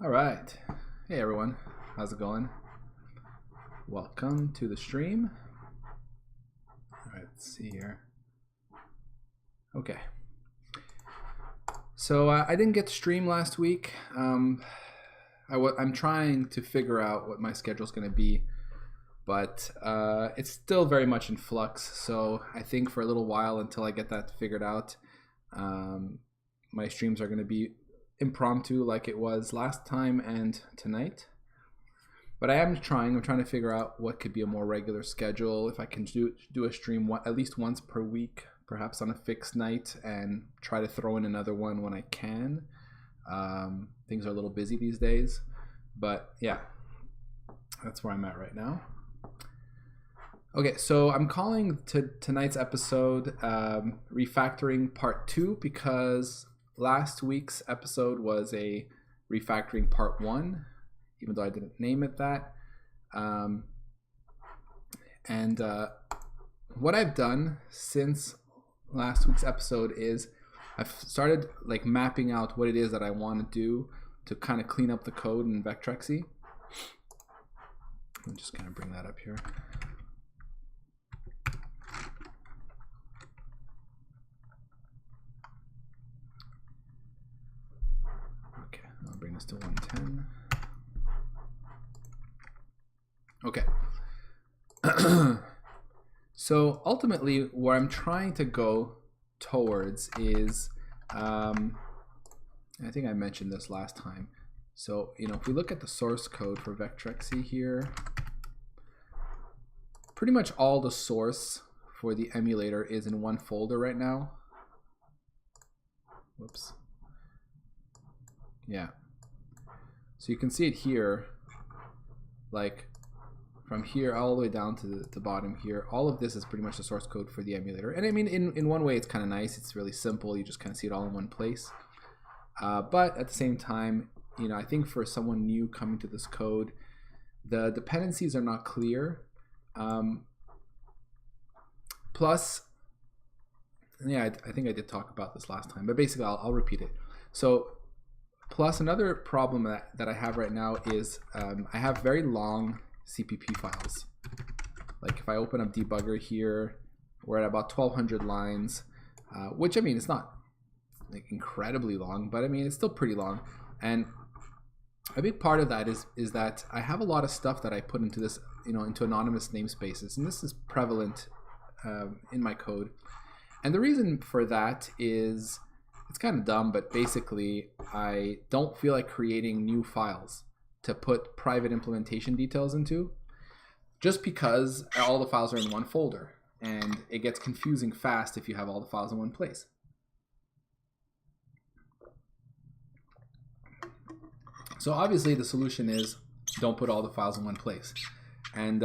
All right. Hey everyone, how's it going? Welcome to the stream. All right, let's see here. Okay. So I didn't get to stream last week. I'm trying to figure out what my schedule is going to be, but it's still very much in flux. So I think for a little while until I get that figured out, my streams are going to be impromptu like it was last time and tonight. But I'm trying to figure out what could be a more regular schedule, if I can do a stream at least once per week, perhaps on a fixed night, and try to throw in another one when I can. Things are a little busy these days, but yeah, that's where I'm at right now. Okay, so I'm calling tonight's episode Refactoring Part 2 because last week's episode was a Refactoring Part 1, even though I didn't name it that. What I've done since last week's episode is I've started like mapping out what it is that I want to do to kind of clean up the code in Vectrexy. I'm just going to bring that up here. Okay, I'll bring this to 110. Okay. So ultimately what I'm trying to go towards is, I think I mentioned this last time. So, if we look at the source code for Vectrexy here, pretty much all the source for the emulator is in one folder right now. Whoops. Yeah. So you can see it here, like from here all the way down to the bottom here. All of this is pretty much the source code for the emulator. And I mean, in one way, it's kind of nice. It's really simple. You just kind of see it all in one place. But at the same time, I think for someone new coming to this code, the dependencies are not clear. Plus, yeah, I think I did talk about this last time, but basically I'll repeat it. So plus another problem that I have right now is I have very long CPP files. Like if I open up Debugger here, we're at about 1200 lines, which I mean, it's not like incredibly long, but I mean, it's still pretty long. And a big part of that is that I have a lot of stuff that I put into this, into anonymous namespaces, and this is prevalent in my code. And the reason for that is, it's kind of dumb, but basically I don't feel like creating new files to put private implementation details into, just because all the files are in one folder and it gets confusing fast if you have all the files in one place. So obviously the solution is don't put all the files in one place. And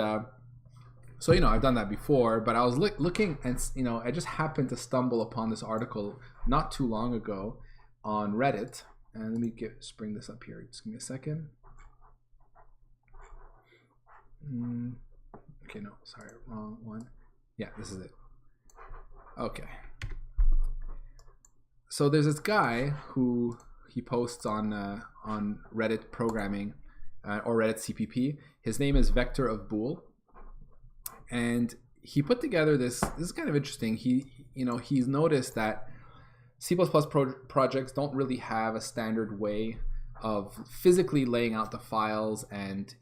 so, I've done that before, but I was looking and, I just happened to stumble upon this article not too long ago on Reddit. And let me just bring this up here. Just give me a second. Okay, no, sorry, wrong one. Yeah, this is it. Okay. So there's this guy who he posts on Reddit programming or Reddit CPP. His name is Vector of Bool, and he put together this is kind of interesting. He's noticed that C++ projects don't really have a standard way of physically laying out the files and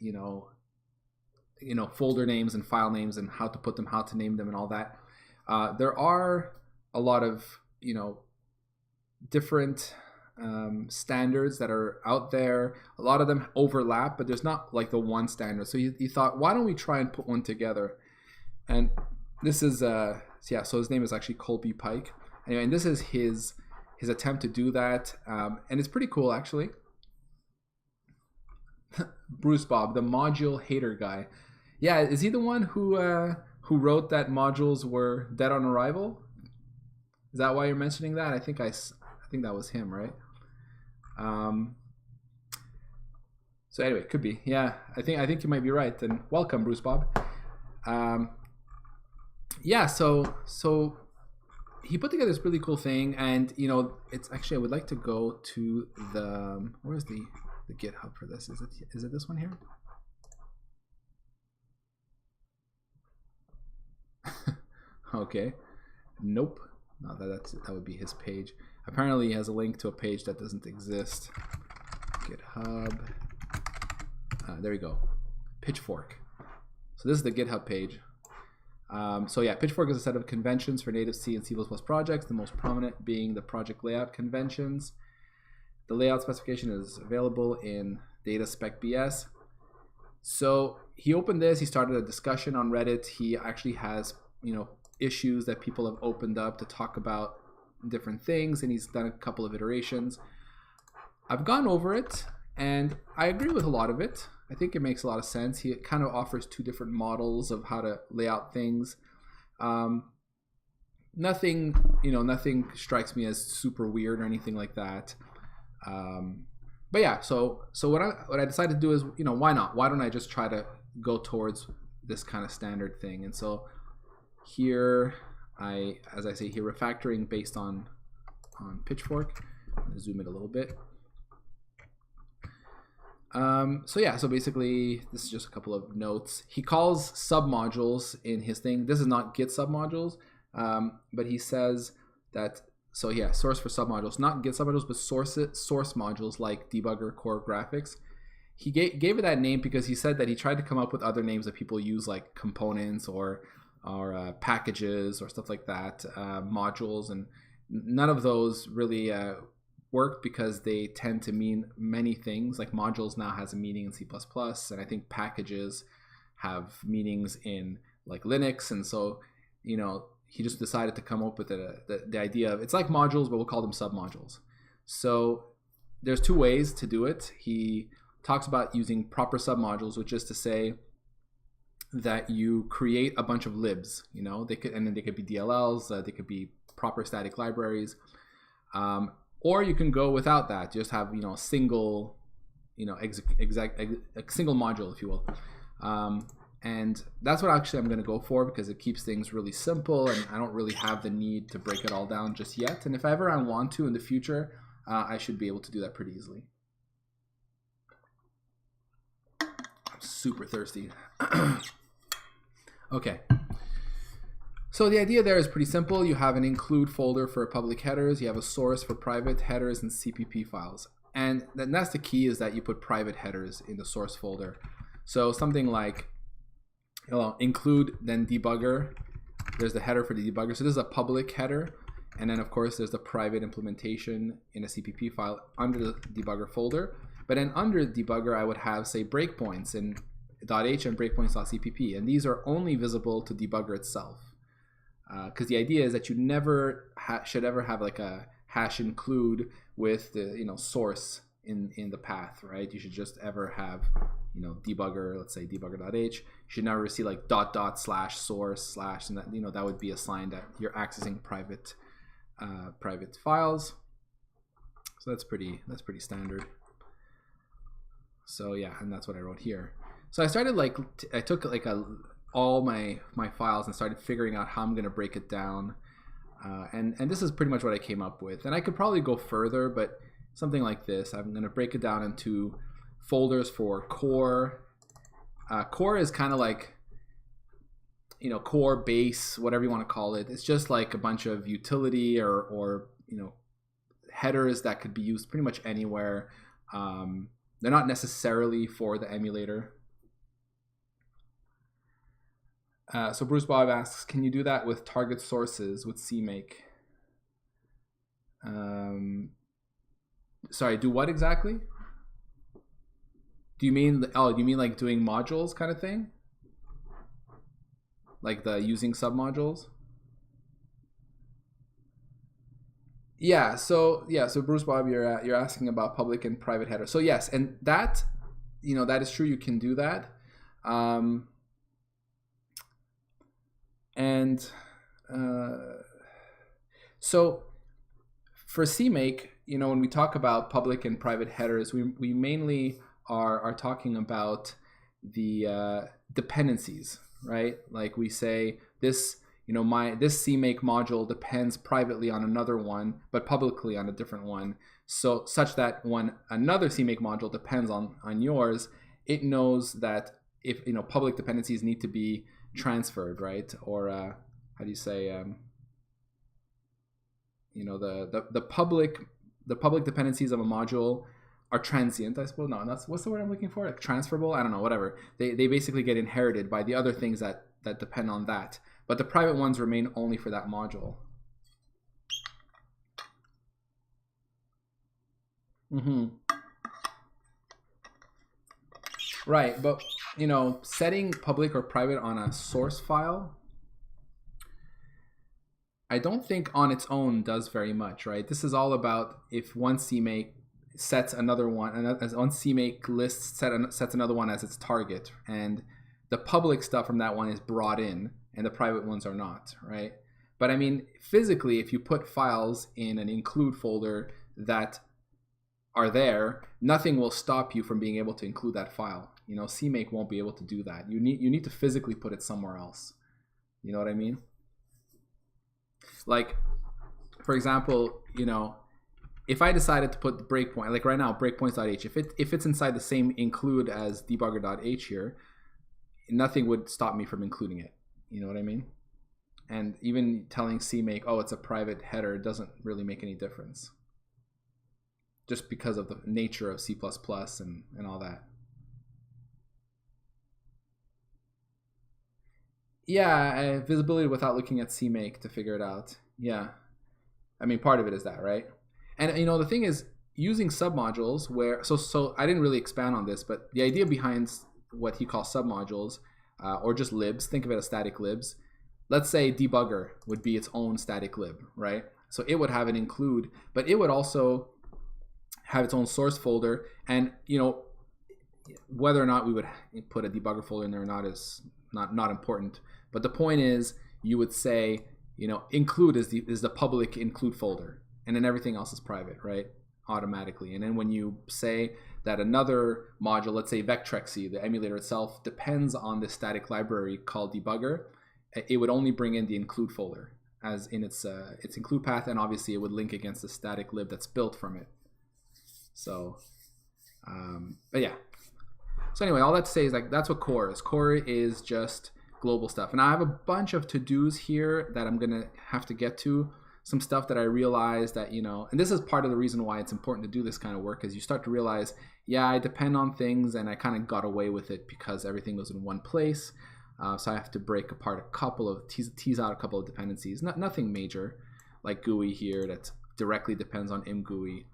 folder names and file names and how to put them, how to name them, and all that. There are a lot of different standards that are out there. A lot of them overlap, but there's not like the one standard. So he thought, why don't we try and put one together? And this is so his name is actually Colby Pike. Anyway, and this is his attempt to do that, and it's pretty cool actually. Bruce Bob, the module hater guy. Yeah, is he the one who wrote that modules were dead on arrival? Is that why you're mentioning that? I think that was him, right? So anyway, could be. Yeah, I think you might be right. And welcome, Bruce Bob. Yeah, so he put together this really cool thing, and it's actually, I would like to go to the, where's the the GitHub for this. Is it this one here? Okay. Nope. No, that would be his page. Apparently, he has a link to a page that doesn't exist. GitHub. There we go. Pitchfork. So this is the GitHub page. So yeah, Pitchfork is a set of conventions for native C and C++ projects, the most prominent being the project layout conventions. The layout specification is available in data spec BS. So he opened this, he started a discussion on Reddit. He actually has, issues that people have opened up to talk about different things, and he's done a couple of iterations. I've gone over it, and I agree with a lot of it. I think it makes a lot of sense. He kind of offers two different models of how to lay out things. Nothing strikes me as super weird or anything like that. But yeah, so what I decided to do is, why not? Why don't I just try to go towards this kind of standard thing? And so here, as I say here, refactoring based on Pitchfork. I'm gonna zoom it a little bit. So yeah, so basically this is just a couple of notes. He calls submodules in his thing. This is not Git submodules, but he says that, so yeah, source for submodules, not Git submodules, but source modules like Debugger, Core Graphics. He gave it that name because he said that he tried to come up with other names that people use, like components or packages or stuff like that, modules, and none of those really work because they tend to mean many things. Like modules now has a meaning in C++, and I think packages have meanings in like Linux, and so he just decided to come up with the idea of, it's like modules, but we'll call them submodules. So there's two ways to do it. He talks about using proper submodules, which is to say that you create a bunch of libs, they could be DLLs, they could be proper static libraries, or you can go without that. Just have a single, a single module, if you will. And that's what actually I'm going to go for, because it keeps things really simple, and I don't really have the need to break it all down just yet. And if ever I want to in the future, I should be able to do that pretty easily. I'm super thirsty. Okay. So the idea there is pretty simple. You have an include folder for public headers. You have a source for private headers and CPP files. And that's the key, is that you put private headers in the source folder. So something like include, then debugger. There's the header for the debugger. So this is a public header. And then, of course, there's the private implementation in a CPP file under the debugger folder. But then under debugger, I would have, say, breakpoints in .h and breakpoints.cpp. And these are only visible to debugger itself. Because the idea is that you never should ever have like a hash include with the source in the path, right? You should just ever have debugger, let's say debugger.h. You should never see like //source/ and that that would be a sign that you're accessing private files. So that's pretty standard. So yeah, and that's what I wrote here. So I started I took like all my files and started figuring out how I'm going to break it down. And this is pretty much what I came up with. And I could probably go further, but something like this. I'm going to break it down into folders for core. Core is kind of like, core, base, whatever you want to call it. It's just like a bunch of utility or headers that could be used pretty much anywhere. They're not necessarily for the emulator. So Bruce Bob asks, can you do that with target sources with CMake? Sorry, do what exactly? Do you mean like doing modules kind of thing? Like the using submodules? Yeah, so Bruce Bob, you're asking about public and private headers. So yes, and that that is true, you can do that. So for CMake, when we talk about public and private headers, we mainly are talking about the dependencies, right? Like we say this, you know, this CMake module depends privately on another one, but publicly on a different one. So such that when another CMake module depends on yours, it knows that if, you know, public dependencies need to be transferred, right? Or how do you say, you know, the public dependencies of a module are transient, I suppose. No, that's, what's the word I'm looking for? Like transferable? I don't know, whatever. They basically get inherited by the other things that depend on that. But the private ones remain only for that module. Right, but you know, setting public or private on a source file, I don't think on its own does very much, right? This is all about if one CMake sets another one, and as one CMake list sets another one as its target, and the public stuff from that one is brought in, and the private ones are not, right? But I mean, physically, if you put files in an include folder that are there, nothing will stop you from being able to include that file. You know, CMake won't be able to do that. You need to physically put it somewhere else. You know what I mean? Like, for example, you know, if I decided to put the breakpoint, like right now, breakpoints.h, if it's inside the same include as debugger.h here, nothing would stop me from including it. You know what I mean? And even telling CMake, oh, it's a private header, doesn't really make any difference. Just because of the nature of C++ and all that. Yeah, visibility without looking at CMake to figure it out. Yeah. I mean, part of it is that, right? And you know, the thing is, using submodules where, so I didn't really expand on this, but the idea behind what he calls submodules, or just libs, think of it as static libs. Let's say debugger would be its own static lib, right? So it would have an include, but it would also have its own source folder. And you know, whether or not we would put a debugger folder in there or not is not important. But the point is, you would say, you know, include is the public include folder, and then everything else is private, right? Automatically. And then when you say that another module, let's say Vectrexy, the emulator itself, depends on this static library called debugger, it would only bring in the include folder as in its include path, and obviously it would link against the static lib that's built from it. So, but yeah. So anyway, all that to say is, like, that's what core is. Core is just global stuff. And I have a bunch of to-dos here that I'm gonna have to get to. Some stuff that I realized that, you know, and this is part of the reason why it's important to do this kind of work, is you start to realize, yeah, I depend on things and I kind of got away with it because everything was in one place. So I have to break apart a couple of, tease out a couple of dependencies. Nothing major, like GUI here that directly depends on imGUI.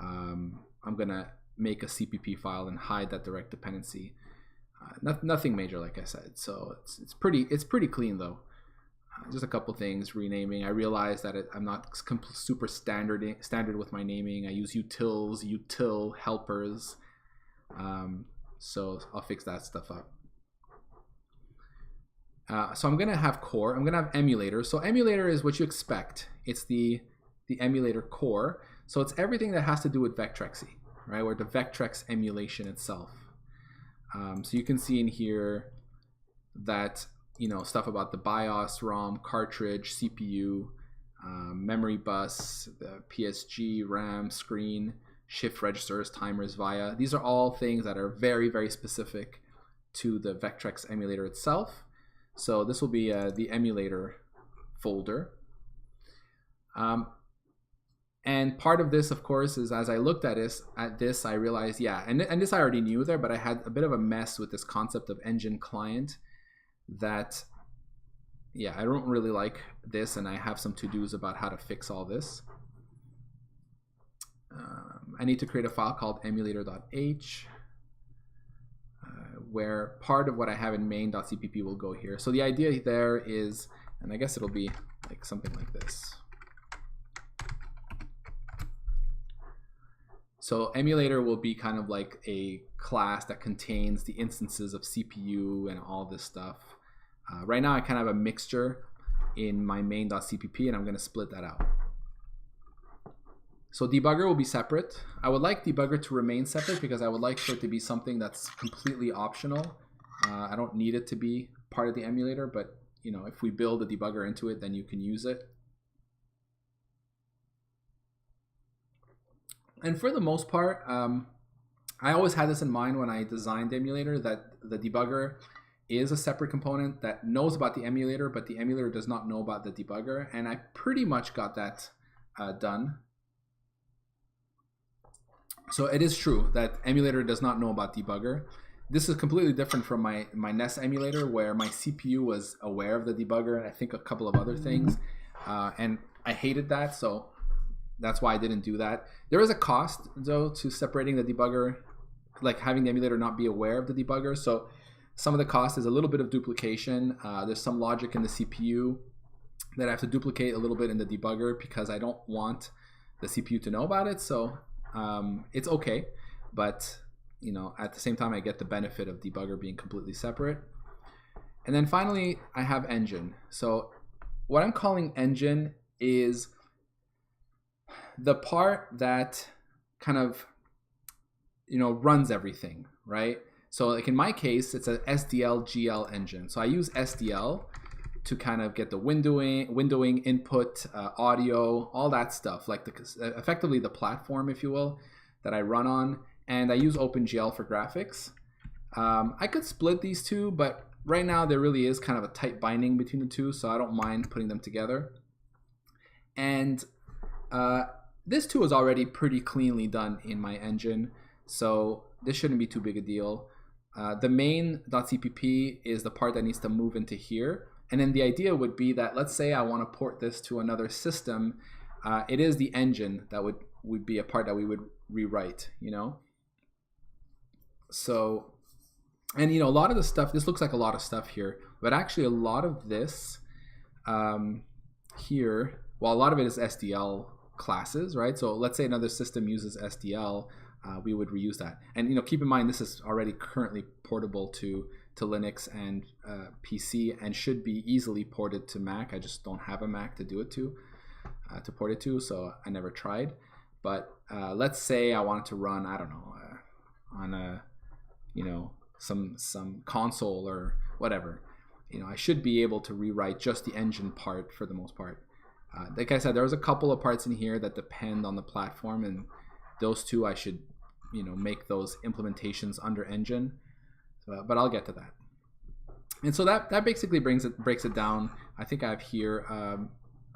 I'm gonna make a CPP file and hide that direct dependency. Nothing major, like I said. So it's pretty clean though. Just a couple things, renaming. I realized that I'm not super standard with my naming. I use utils, util helpers. So I'll fix that stuff up. So I'm gonna have core. I'm gonna have emulator. So emulator is what you expect. It's the emulator core. So it's everything that has to do with Vectrexy, right? Or the Vectrex emulation itself. So you can see in here that, you know, stuff about the BIOS, ROM, cartridge, CPU, memory bus, the PSG, RAM, screen, shift registers, timers, VIA. These are all things that are very, very specific to the Vectrex emulator itself. So this will be the emulator folder. And part of this, of course, is as I looked at this, I realized, yeah, and this I already knew there, but I had a bit of a mess with this concept of engine client that, yeah, I don't really like this, and I have some to-dos about how to fix all this. I need to create a file called emulator.h, where part of what I have in main.cpp will go here. So the idea there is, and I guess it'll be like something like this. So emulator will be kind of like a class that contains the instances of CPU and all this stuff. Right now I kind of have a mixture in my main.cpp, and I'm going to split that out. So debugger will be separate. I would like debugger to remain separate because I would like for it to be something that's completely optional. I don't need it to be part of the emulator, but you know, if we build a debugger into it, then you can use it. And for the most part, I always had this in mind when I designed the emulator, that the debugger is a separate component that knows about the emulator, but the emulator does not know about the debugger. And I pretty much got that done. So it is true that emulator does not know about debugger. This is completely different from my NES emulator, where my CPU was aware of the debugger and I think a couple of other things. And I hated that, so that's why I didn't do that. There is a cost, though, to separating the debugger, like having the emulator not be aware of the debugger. So some of the cost is a little bit of duplication. There's some logic in the CPU that I have to duplicate a little bit in the debugger because I don't want the CPU to know about it. So it's okay, but you know, at the same time, I get the benefit of debugger being completely separate. And then finally, I have engine. So what I'm calling engine is the part that kind of, you know, runs everything, right? So like in my case, it's a SDL GL engine. So I use SDL to kind of get the windowing input, audio, all that stuff, like effectively the platform, if you will, that I run on. And I use OpenGL for graphics. I could split these two, but right now there really is kind of a tight binding between the two, so I don't mind putting them together. And this too is already pretty cleanly done in my engine, so this shouldn't be too big a deal. The main.cpp is the part that needs to move into here. And then the idea would be that, let's say I want to port this to another system. It is the engine that would be a part that we would rewrite, you know? So, and you know, a lot of the stuff, this looks like a lot of stuff here, but actually a lot of this here, well, a lot of it is SDL classes, right? So let's say another system uses SDL, we would reuse that. And you know, keep in mind, this is already currently portable to Linux and PC, and should be easily ported to Mac. I just don't have a Mac to do it to port it to, so I never tried. But let's say I wanted to run, I don't know, on a, you know, some console or whatever. You know, I should be able to rewrite just the engine part for the most part. Like I said, there was a couple of parts in here that depend on the platform, and those two I should, you know, make those implementations under engine. But I'll get to that. And so that basically breaks it down. I think I have here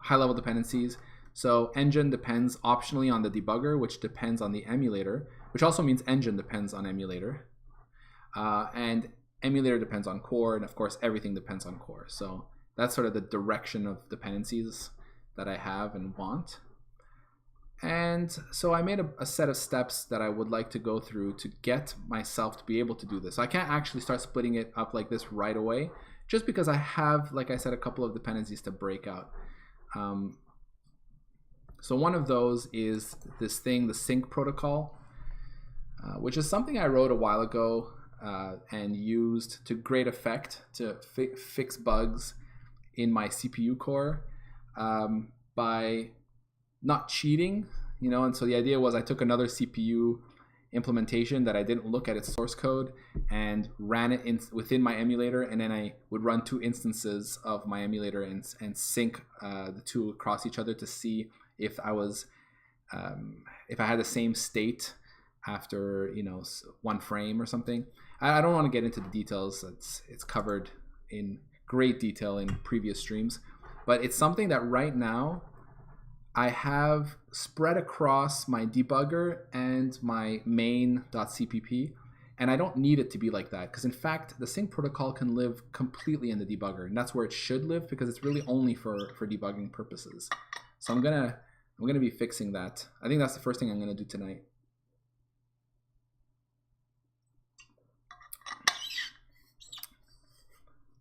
high-level dependencies. So engine depends optionally on the debugger, which depends on the emulator, which also means engine depends on emulator. And emulator depends on core, and of course everything depends on core. So that's sort of the direction of dependencies that I have and want. And so I made a set of steps that I would like to go through to get myself to be able to do this. So I can't actually start splitting it up like this right away, just because I have, like I said, a couple of dependencies to break out. So one of those is this thing, the SyncProtocol, which is something I wrote a while ago and used to great effect to fix bugs in my CPU core by not cheating, you know. And so the idea was I took another CPU implementation that I didn't look at its source code and ran it within my emulator, and then I would run two instances of my emulator and sync the two across each other to see if I was if I had the same state after, you know, one frame or something. I don't want to get into the details. It's covered in great detail in previous streams, but it's something that right now I have spread across my debugger and my main.cpp, and I don't need it to be like that, because in fact the SyncProtocol can live completely in the debugger, and that's where it should live, because it's really only for debugging purposes. So I'm gonna be fixing that. I think that's the first thing I'm gonna do tonight.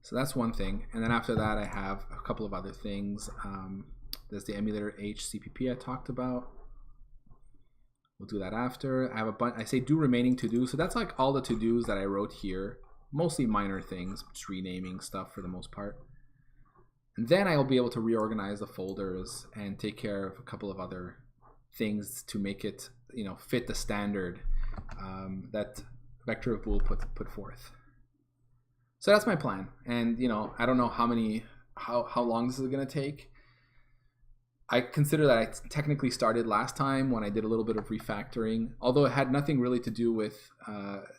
So that's one thing, and then after that I have a couple of other things. There's the emulator HCPP I talked about. We'll do that after. I have a bunch. I say do remaining to do. So that's like all the to dos that I wrote here. Mostly minor things, just renaming stuff for the most part. And then I'll be able to reorganize the folders and take care of a couple of other things to make it, you know, fit the standard that Vector will put forth. So that's my plan. And you know, I don't know how many how long this is going to take. I consider that I technically started last time when I did a little bit of refactoring, although it had nothing really to do with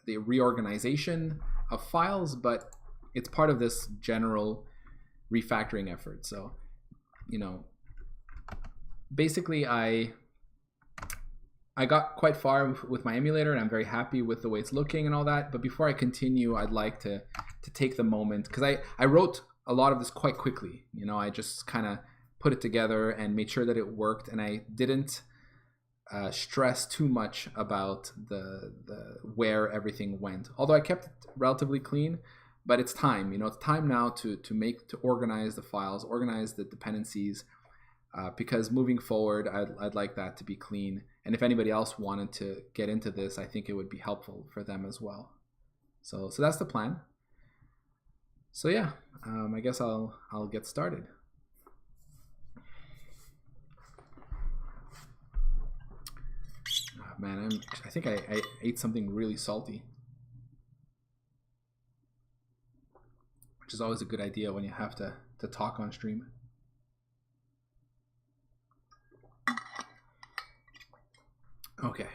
the reorganization of files, but it's part of this general refactoring effort. So, you know, basically I got quite far with my emulator, and I'm very happy with the way it's looking and all that. But before I continue, I'd like to take the moment, because I wrote a lot of this quite quickly. You know, I just kind of put it together and made sure that it worked, and I didn't stress too much about the where everything went. Although I kept it relatively clean, but it's time. You know, it's time now to organize the files, organize the dependencies, because moving forward, I'd like that to be clean. And if anybody else wanted to get into this, I think it would be helpful for them as well. So that's the plan. So yeah, I guess I'll get started. Man, I think I ate something really salty, which is always a good idea when you have to talk on stream. Okay.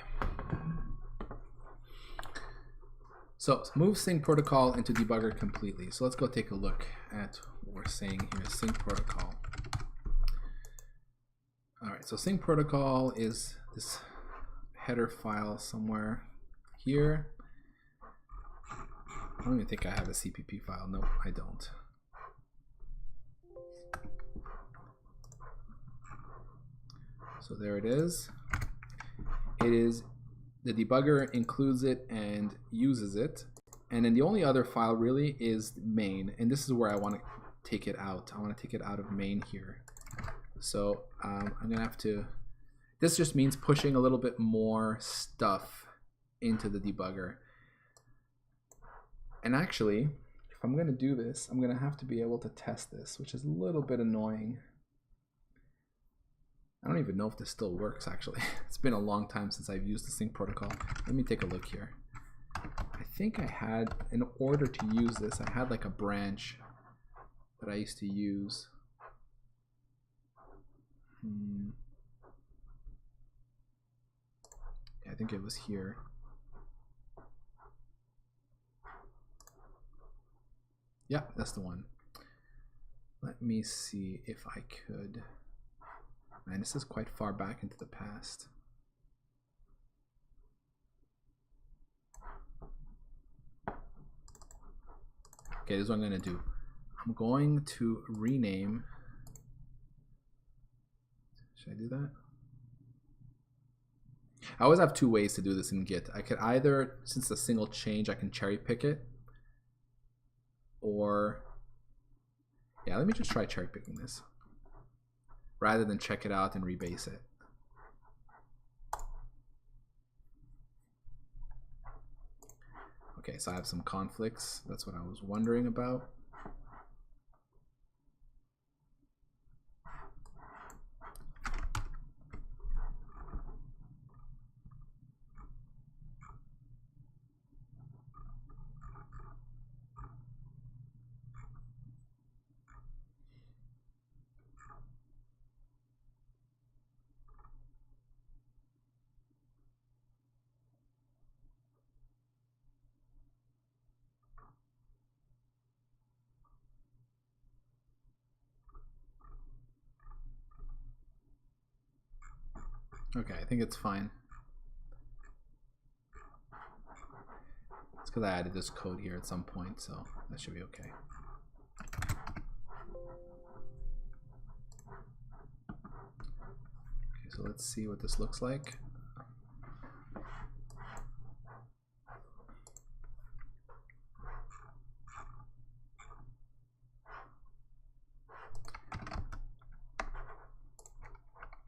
So move SyncProtocol into Debugger completely. So let's go take a look at what we're saying here. SyncProtocol. All right, so SyncProtocol is this header file somewhere here. I don't even think I have a CPP file. No, I don't. So there it is. It is, the debugger includes it and uses it. And then the only other file really is main. And this is where I want to take it out. I want to take it out of main here. So I'm going to have to, this just means pushing a little bit more stuff into the debugger. And actually, if I'm going to do this, I'm going to have to be able to test this, which is a little bit annoying. I don't even know if this still works, actually. It's been a long time since I've used the SyncProtocol. Let me take a look here. I think I had, in order to use this, I had like a branch that I used to use. I think it was here. Yeah, that's the one. Let me see if I could. Man, this is quite far back into the past. Okay, this is what I'm going to do. I'm going to rename. Should I do that? I always have two ways to do this in Git. I could either, since it's a single change, I can cherry pick it. Or, yeah, let me just try cherry picking this, rather than check it out and rebase it. Okay, so I have some conflicts. That's what I was wondering about. Okay, I think it's fine. It's because I added this code here at some point, so that should be okay. Okay, so let's see what this looks like.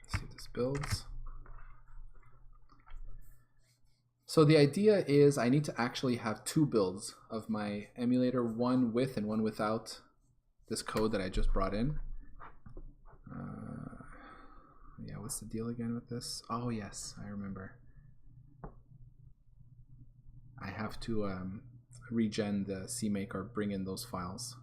Let's see if this builds. So the idea is I need to actually have two builds of my emulator, one with and one without this code that I just brought in. Yeah, what's the deal again with this? Oh yes, I remember. I have to regen the CMake or bring in those files.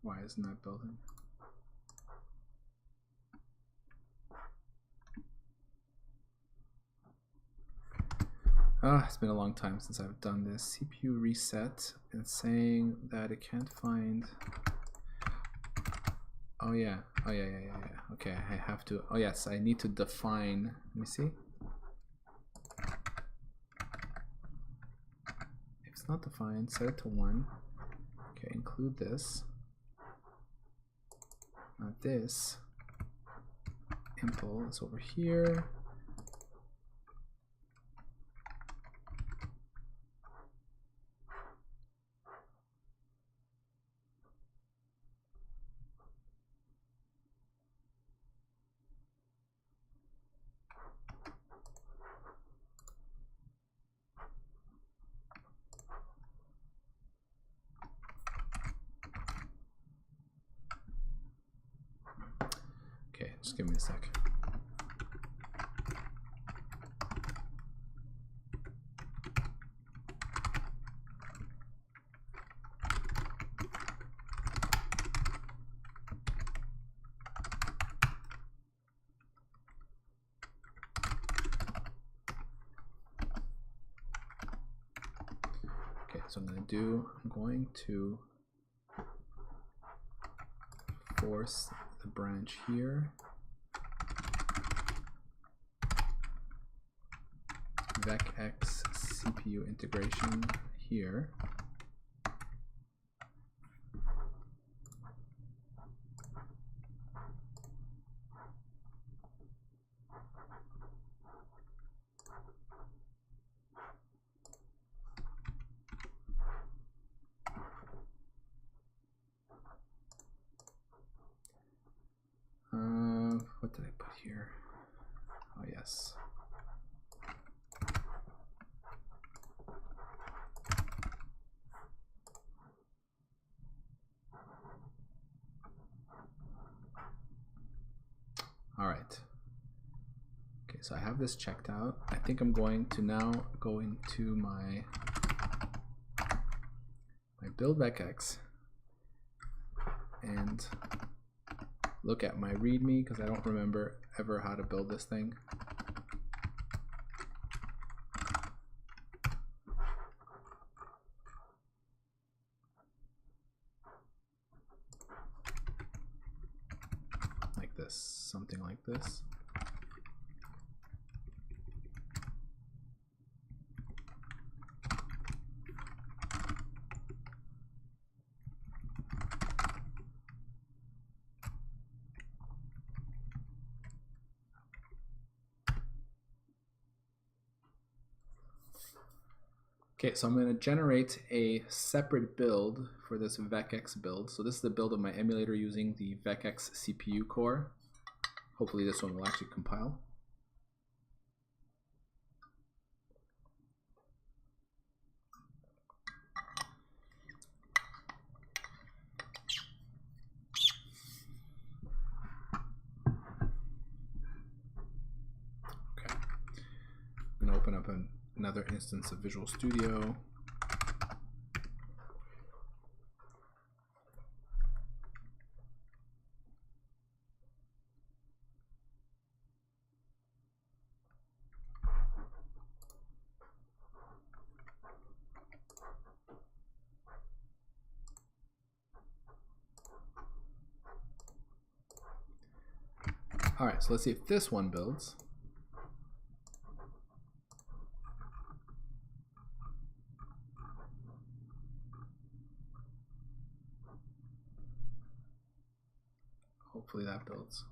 Why isn't that building? It's been a long time since I've done this. CPU reset, and it's saying that it can't find. Oh yeah. Okay, I have to. Oh yes, I need to define. Let me see. If it's not defined, set it to 1. Okay, include this. Now this impl is over here. Okay, just give me a sec. Okay, so I'm going to force the branch here. Vectrex CPU integration here. What did I put here? Oh yes. All right. Okay, so I have this checked out. I think I'm going to now go into my build Vectrex and look at my README because I don't remember ever how to build this thing. Like this, something like this. Okay, so I'm going to generate a separate build for this Vectrex build. So this is the build of my emulator using the Vectrex CPU core. Hopefully this one will actually compile. Okay, I'm going to open up another instance of Visual Studio. All right, so let's see if this one builds. Hopefully that builds.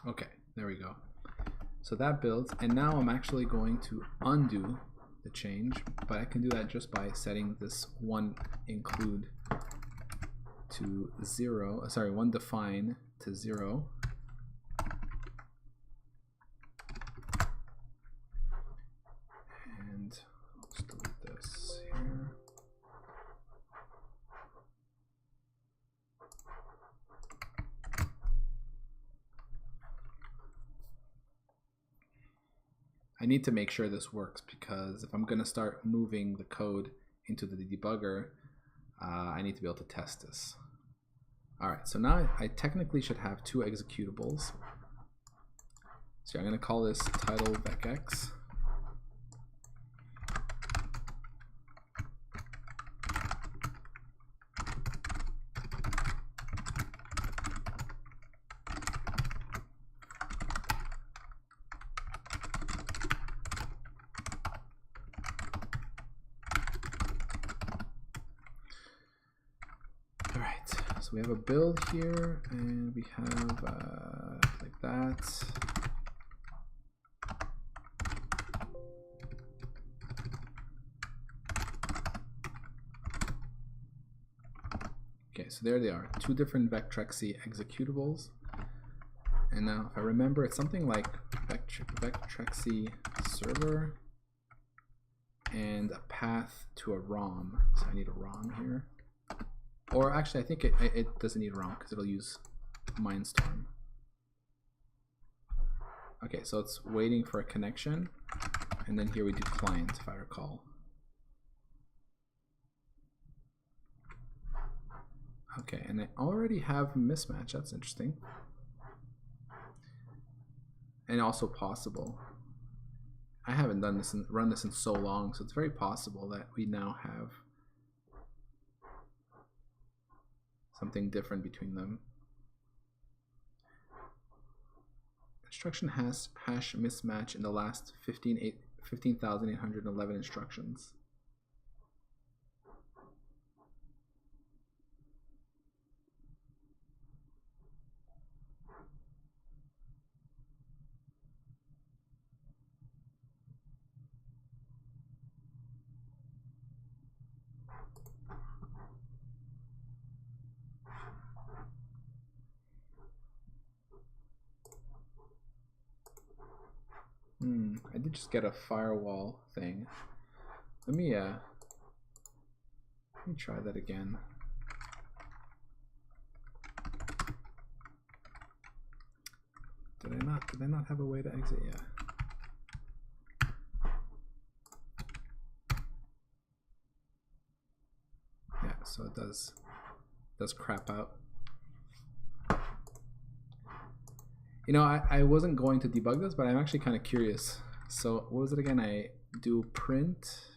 Okay, there we go. So that builds, and now I'm actually going to undo the change, but I can do that just by setting this one include to 0, sorry, one define to 0. And I need to make sure this works, because if I'm going to start moving the code into the debugger, I need to be able to test this. All right, so now I technically should have 2 executables. So I'm going to call this title vecx. So we have a build here, and we have like that. Okay, so there they are, 2 different Vectrexy executables. And now, if I remember, it's something like Vectrexy server and a path to a ROM. So I need a ROM here. Or actually, I think it doesn't need a ROM because it'll use Mindstorm. Okay, so it's waiting for a connection, and then here we do client, if I recall. Okay, and I already have mismatch. That's interesting. And also possible. I haven't done this run this in so long, so it's very possible that we now have something different between them. Instruction hash mismatch in the last 15,811 instructions. I did just get a firewall thing. Let me try that again. Did I not have a way to exit? Yeah. Yeah, so it does crap out. You know, I wasn't going to debug this, but I'm actually kind of curious. So what was it again? I do print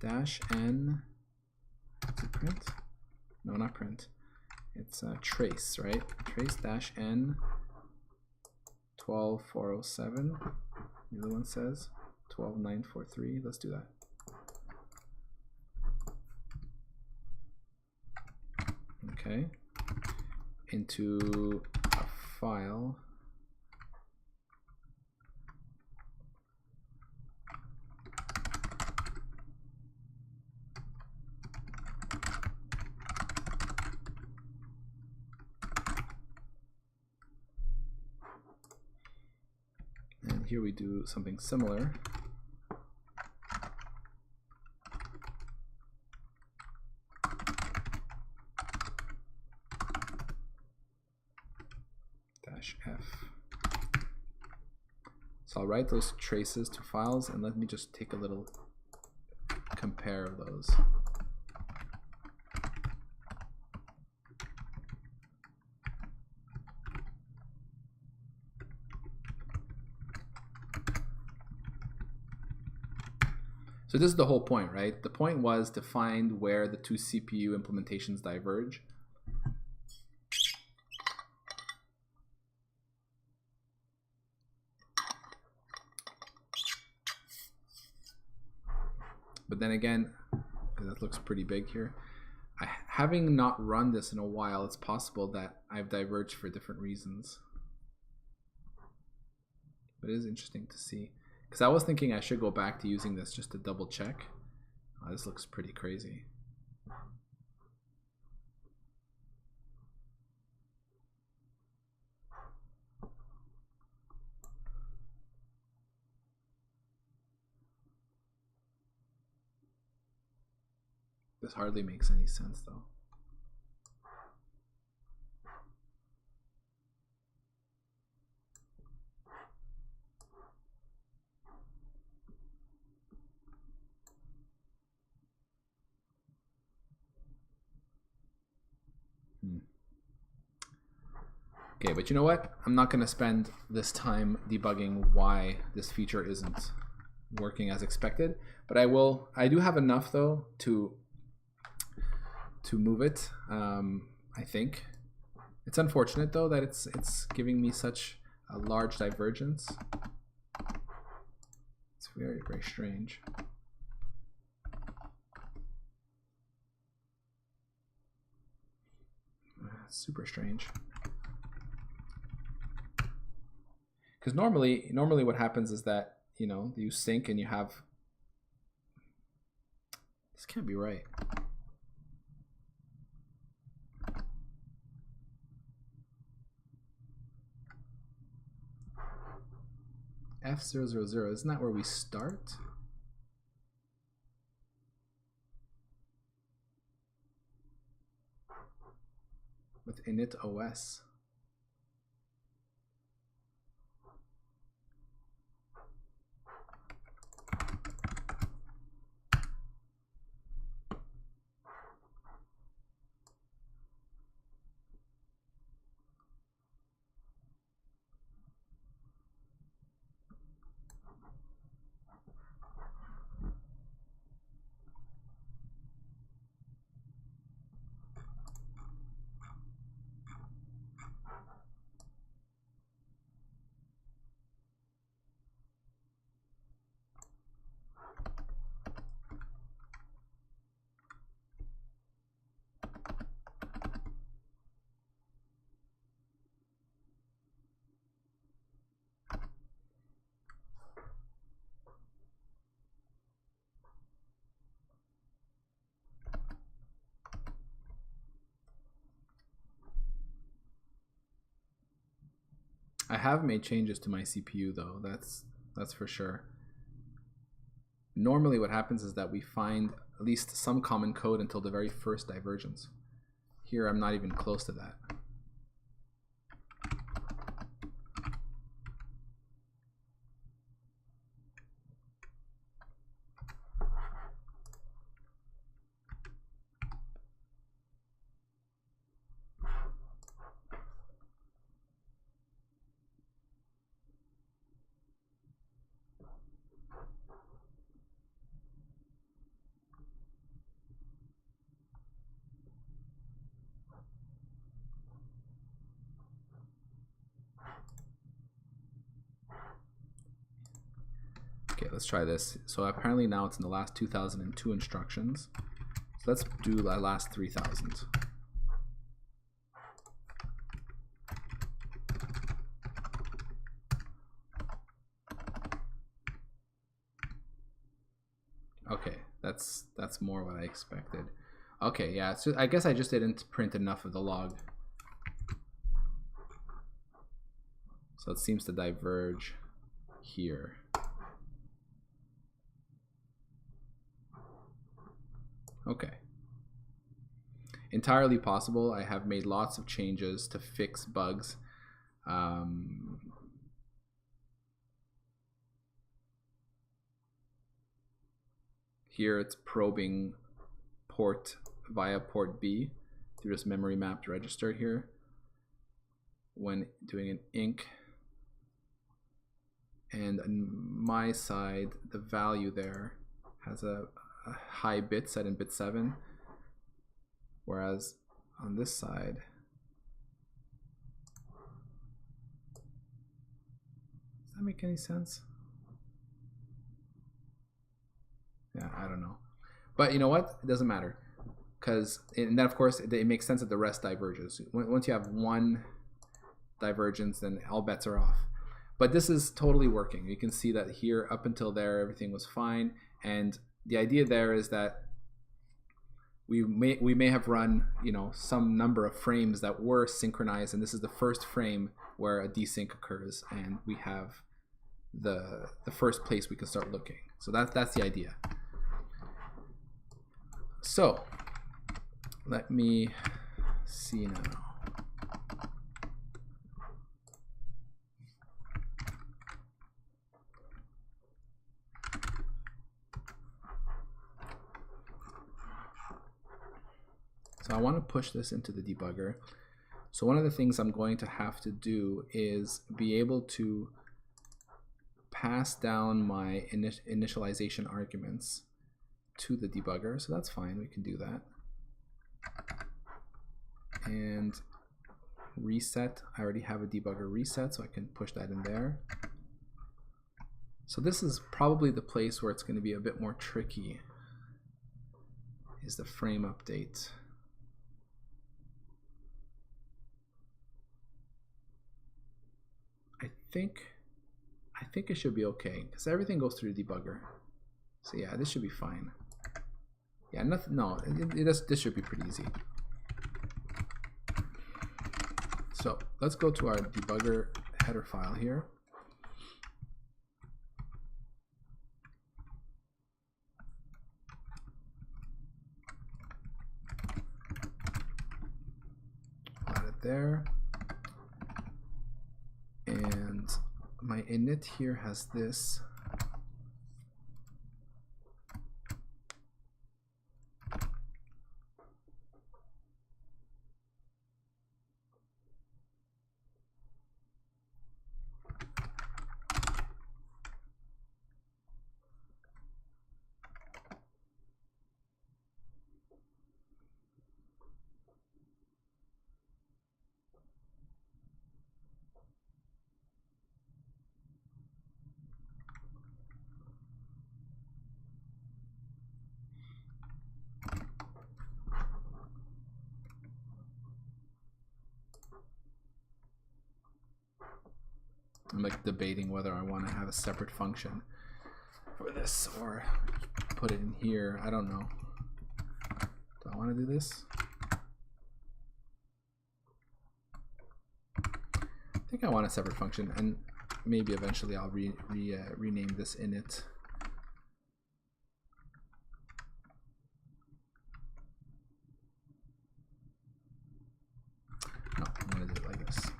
-n. Is it print? No, not print. It's trace, right? Trace -n 12407. The other one says 12943. Let's do that. Okay. Into a file. And here we do something similar. -f. So I'll write those traces to files, and let me just take a little compare of those. So this is the whole point, right? The point was to find where the 2 CPU implementations diverge. But then again, that looks pretty big here. Having not run this in a while, it's possible that I've diverged for different reasons. But it is interesting to see. Because I was thinking I should go back to using this just to double check. This looks pretty crazy. This hardly makes any sense though. Okay, but you know what? I'm not going to spend this time debugging why this feature isn't working as expected, but I do have enough though to move it. I think it's unfortunate though that it's giving me such a large divergence. It's very, very strange. Super strange. Because normally what happens is that, you know, you sync and you have, this can't be right. F000, isn't that where we start? With init OS. I have made changes to my CPU though, that's for sure. Normally what happens is that we find at least some common code until the very first divergence. Here I'm not even close to that. Okay, let's try this. So apparently now it's in the last 2002 instructions. So let's do the last 3000. Okay, that's more what I expected. Okay, yeah, so I guess I just didn't print enough of the log. So it seems to diverge here. Okay. Entirely possible. I have made lots of changes to fix bugs. Here it's probing port via port B through this memory mapped register here. When doing an inc, and on my side, the value there has a high bit set in bit 7, whereas on this side, does that make any sense? Yeah, I don't know. But you know what? It doesn't matter. Because, and then of course, it makes sense that the rest diverges. Once you have one divergence, then all bets are off. But this is totally working. You can see that here, up until there, everything was fine. And the idea there is that we may have run, you know, some number of frames that were synchronized, and this is the first frame where a desync occurs, and we have the first place we can start looking. So that's the idea. So let me see now. So I want to push this into the debugger. So one of the things I'm going to have to do is be able to pass down my initialization arguments to the debugger. So that's fine, we can do that. And reset, I already have a debugger reset, so I can push that in there. So this is probably the place where it's going to be a bit more tricky, is the frame update. I think it should be okay because everything goes through the debugger. So yeah, this should be fine. Yeah, nothing. No, this should be pretty easy. So let's go to our debugger header file here. Add it there. And my init here has this. I'm like debating whether I want to have a separate function for this or put it in here. I don't know. Do I want to do this? I think I want a separate function, and maybe eventually I'll rename this init. No, I'm going to do it like this.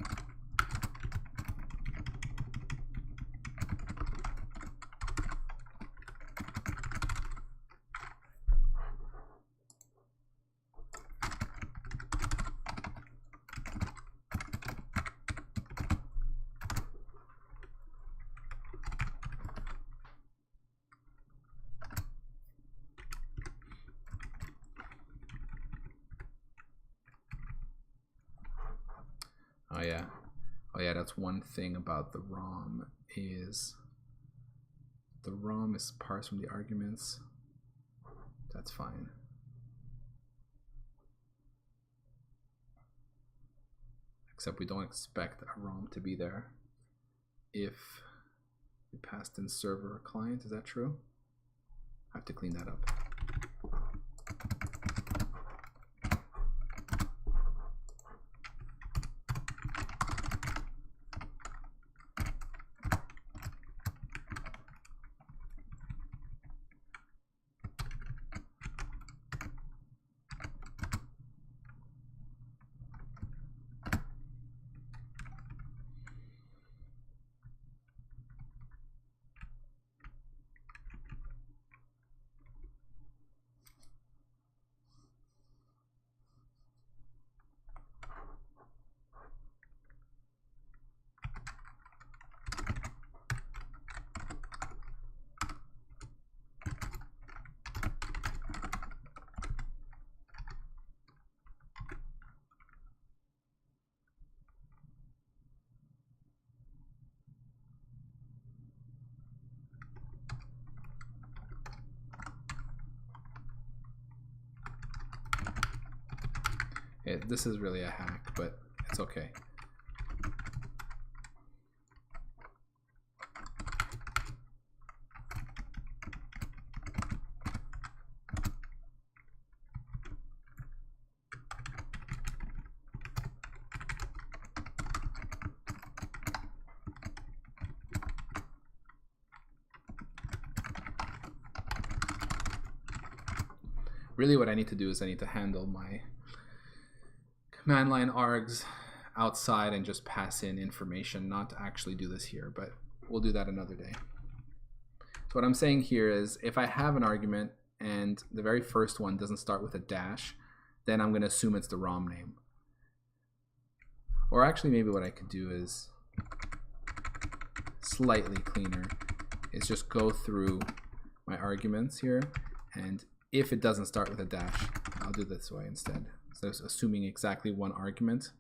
Oh yeah, that's one thing about the ROM is the ROM is parsed from the arguments. That's fine. Except we don't expect a ROM to be there if we passed in server or client. Is that true? I have to clean that up. This is really a hack, but it's okay. Really what I need to do is I need to handle my command line args outside and just pass in information, not to actually do this here, but we'll do that another day. So what I'm saying here is if I have an argument and the very first one doesn't start with a dash, then I'm going to assume it's the ROM name. Or actually, maybe what I could do is slightly cleaner, is just go through my arguments here, and if it doesn't start with a dash, I'll do this way instead. So assuming exactly one argument.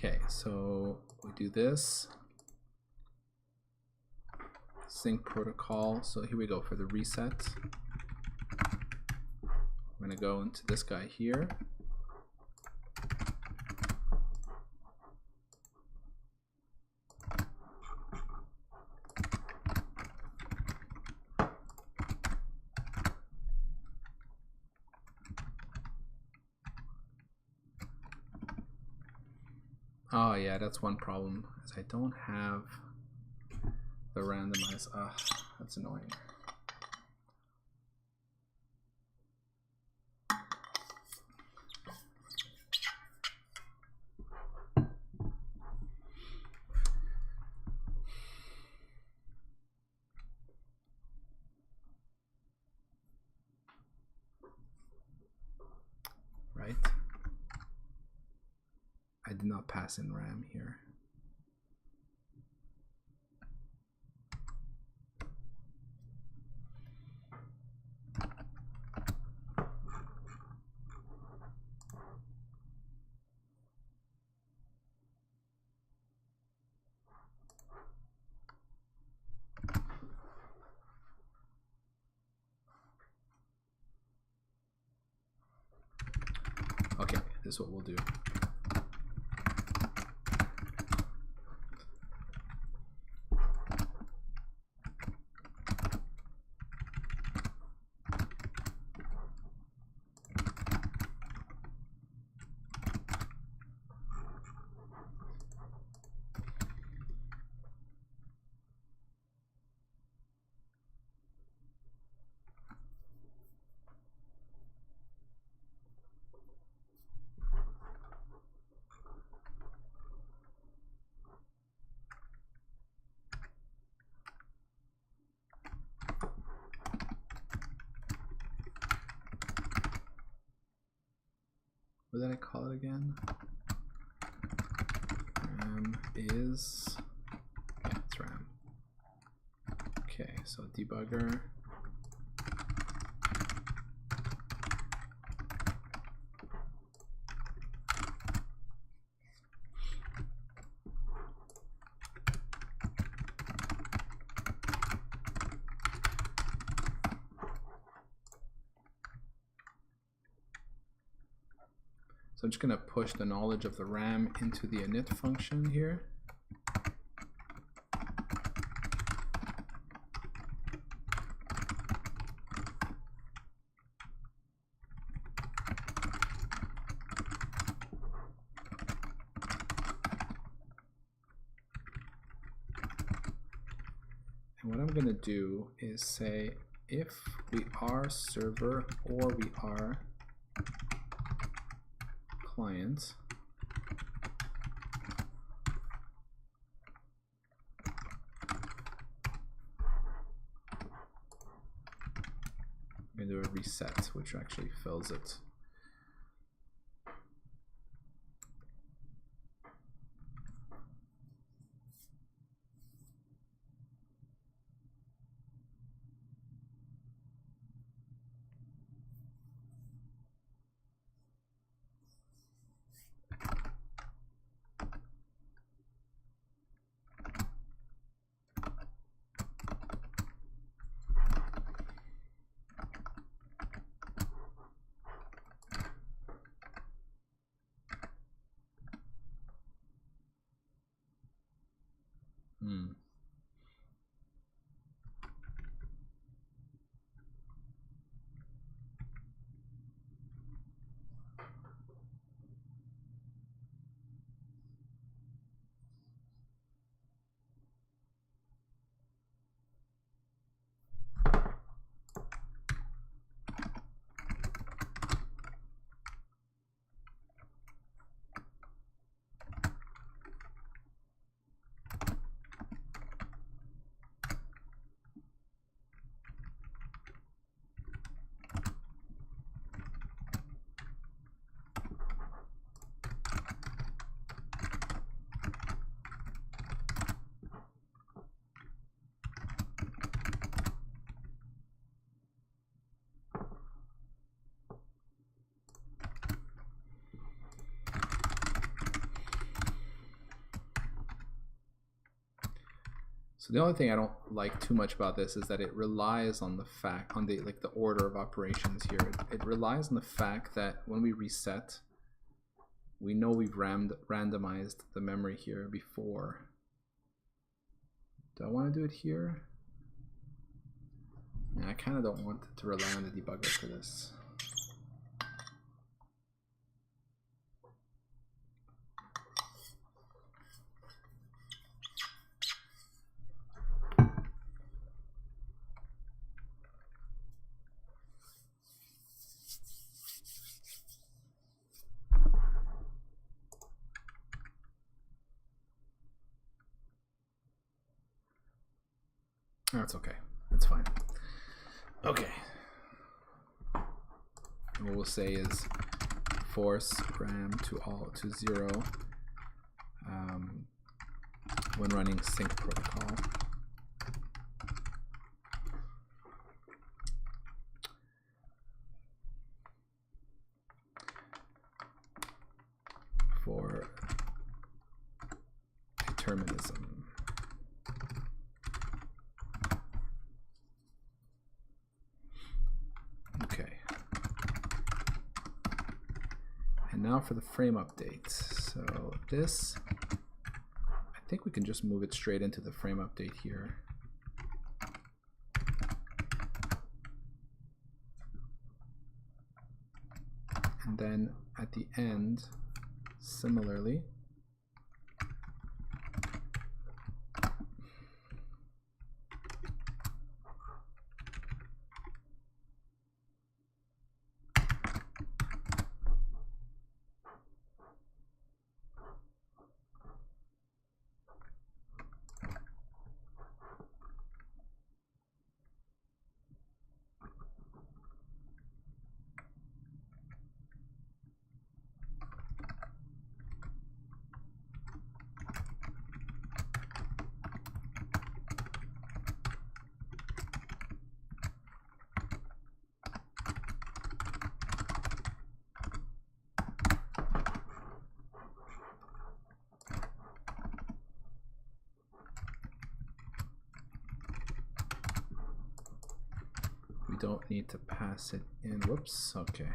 Okay, so we do this. SyncProtocol. So here we go for the reset. I'm going to go into this guy here. Oh yeah, that's one problem, is I don't have the randomize. That's annoying. Right? I did not pass in RAM here. Okay, this is what we'll do. What did I call it again? RAM is, yeah, it's RAM. Okay, so debugger. So I'm just going to push the knowledge of the RAM into the init function here. And what I'm going to do is say if we are server or we are client, I'm going to do a reset, which actually fills it. So the only thing I don't like too much about this is that it relies on the fact, on the like the order of operations here. It relies on the fact that when we reset, we know we've randomized the memory here before. Do I want to do it here? Yeah, I kind of don't want to rely on the debugger for this. That's okay. That's fine. Okay. And what we'll say is force RAM to 0 when running SyncProtocol. For determinism. Okay. And now for the frame update. So this, I think we can just move it straight into the frame update here. And then at the end, similarly, don't need to pass it in. Whoops. Okay.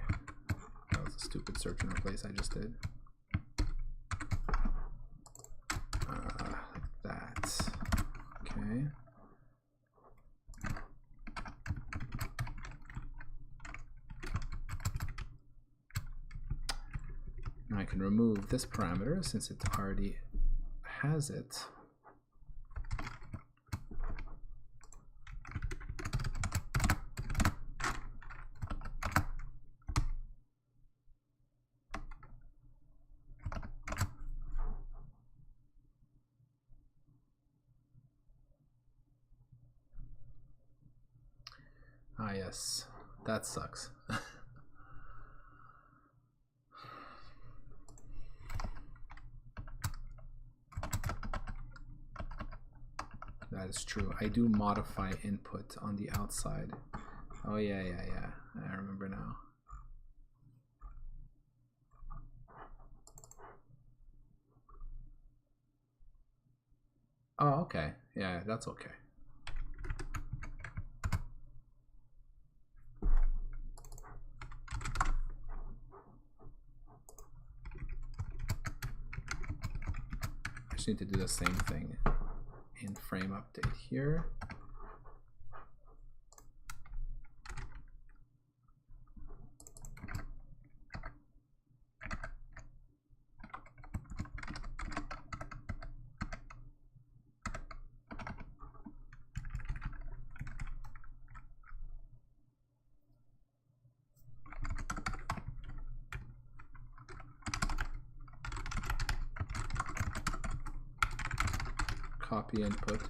That was a stupid search and replace I just did. Like that. Okay. Now I can remove this parameter since it already has it. Ah, yes, that sucks. That is true. I do modify input on the outside. Oh, yeah. I remember now. Oh, okay. Yeah, that's okay. I just need to do the same thing in frame update here. Copy input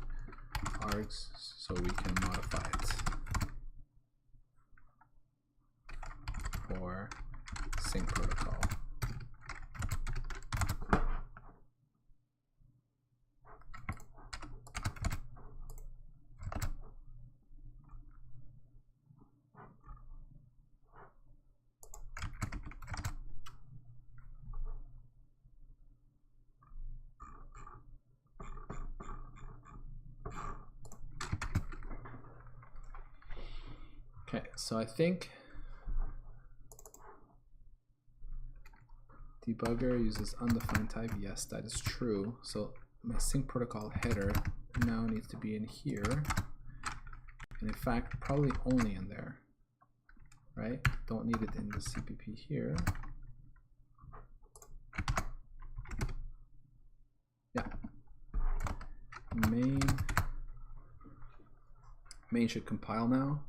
args so we can modify it for SyncProtocol. Okay, so I think debugger uses undefined type. Yes, that is true. So my SyncProtocol header now needs to be in here. And in fact, probably only in there, right? Don't need it in the CPP here. Yeah. Main should compile now.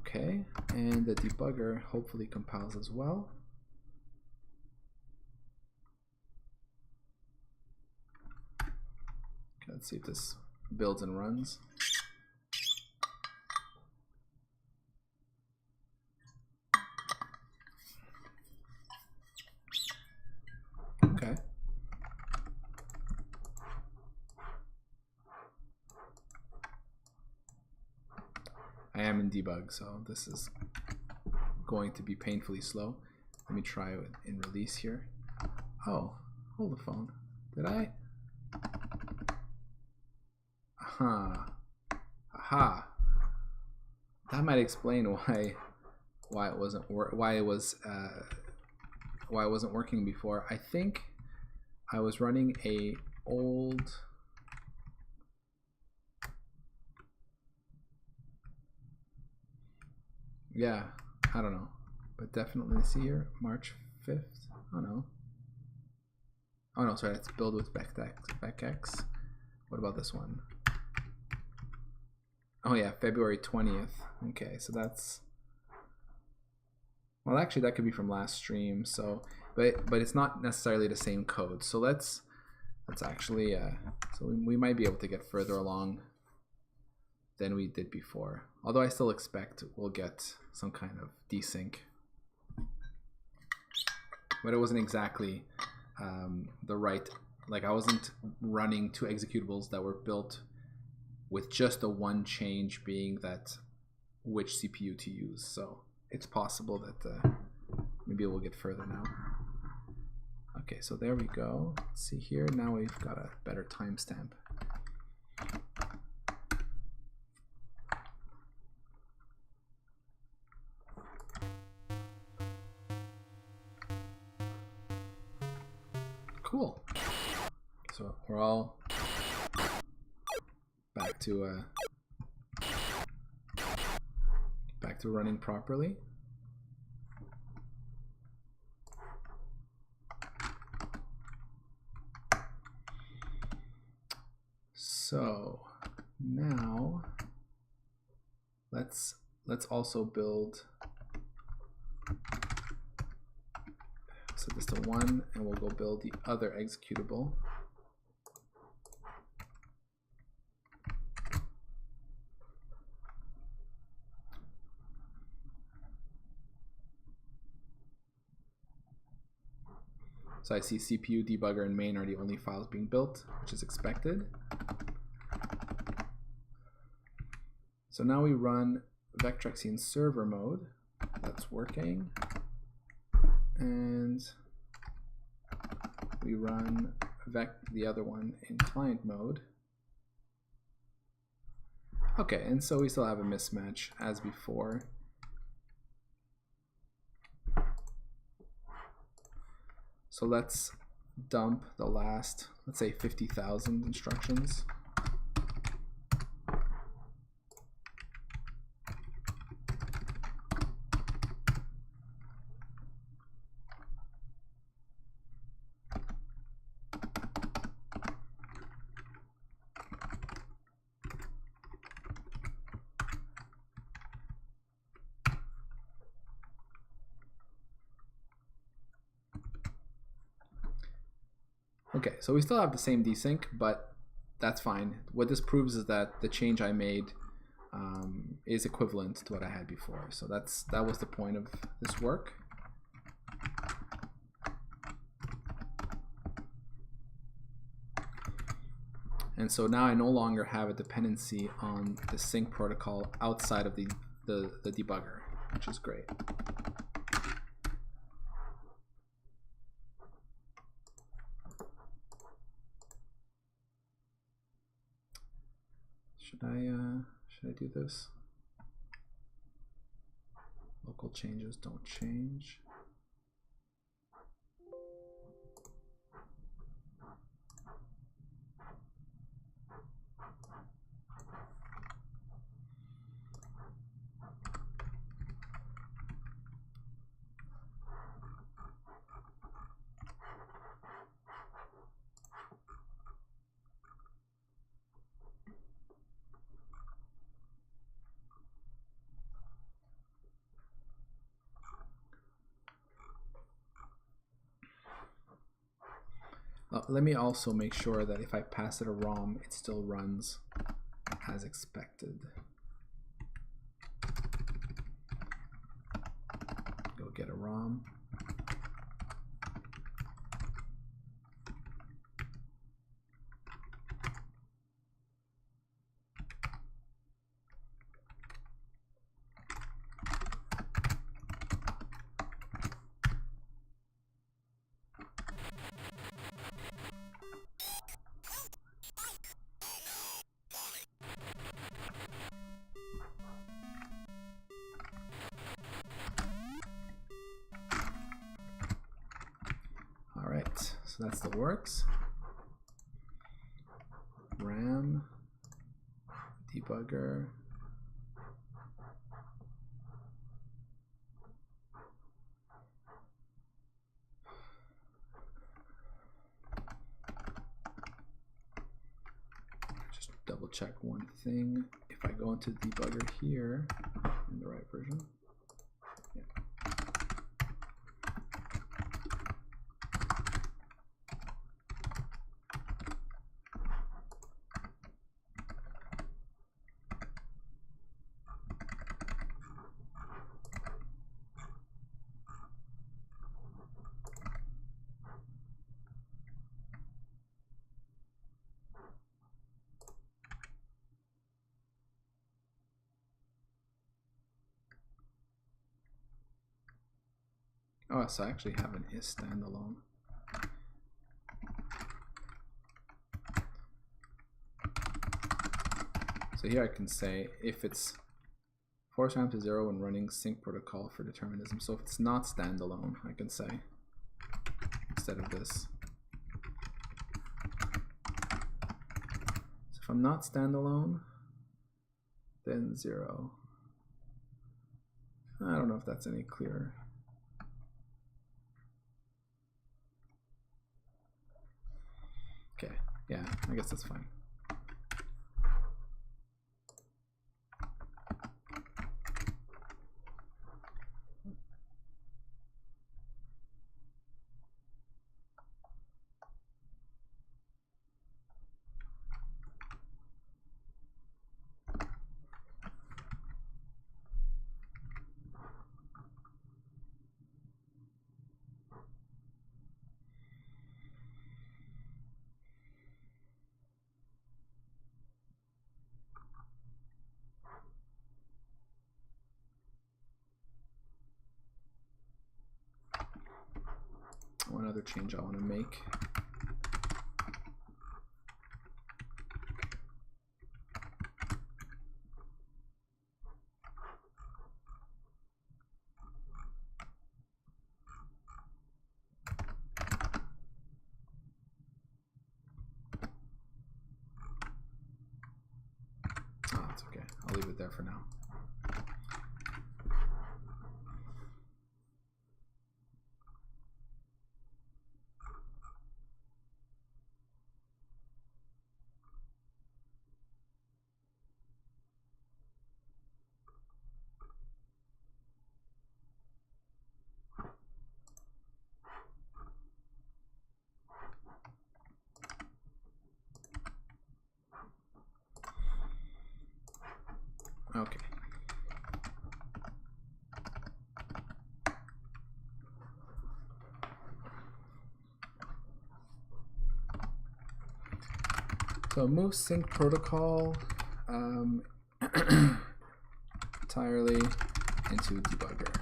Okay, and the debugger hopefully compiles as well. Okay, let's see if this builds and runs. Okay. I am in debug, so this is going to be painfully slow. Let me try it in release here. Oh, hold the phone. Did I? Aha. That might explain why it wasn't working before. I think I was running a old yeah, I don't know, but definitely see here March 5th. Oh no. Oh no, sorry, let's build with Vectrex. What about this one? Oh yeah, February 20th. Okay, so that's, well, actually that could be from last stream. So, but it's not necessarily the same code. So let's actually, so we might be able to get further along than we did before. Although I still expect we'll get some kind of desync, but it wasn't exactly the right. Like I wasn't running two executables that were built with just the one change being that which CPU to use. So it's possible that maybe we'll get further now. Okay, so there we go. Let's see here. Now we've got a better timestamp. Cool. So we're all back to running properly. So now let's also build. Set this to 1, and we'll go build the other executable. So I see CPU, debugger, and main are the only files being built, which is expected. So now we run Vectrexy in server mode. That's working. And we run the other one in client mode. Okay, and so we still have a mismatch as before. So let's dump the last, let's say 50,000 instructions. Okay, so we still have the same desync, but that's fine. What this proves is that the change I made is equivalent to what I had before. So that was the point of this work. And so now I no longer have a dependency on the sync protocol outside of the debugger, which is great. Should I do this? Local changes don't change. Let me also make sure that if I pass it a ROM, it still runs as expected. Go get a ROM. So that's the works. RAM, debugger. Just double check one thing. If I go into debugger here, in the right version. Yeah. Oh, so I actually have an is standalone. So here I can say if it's force RAM to 0 when running sync protocol for determinism. So if it's not standalone, I can say instead of this. So if I'm not standalone, then 0. I don't know if that's any clearer. Okay, yeah, I guess that's fine. One other change I want to make it there for now. Okay. So move SyncProtocol entirely into Debugger.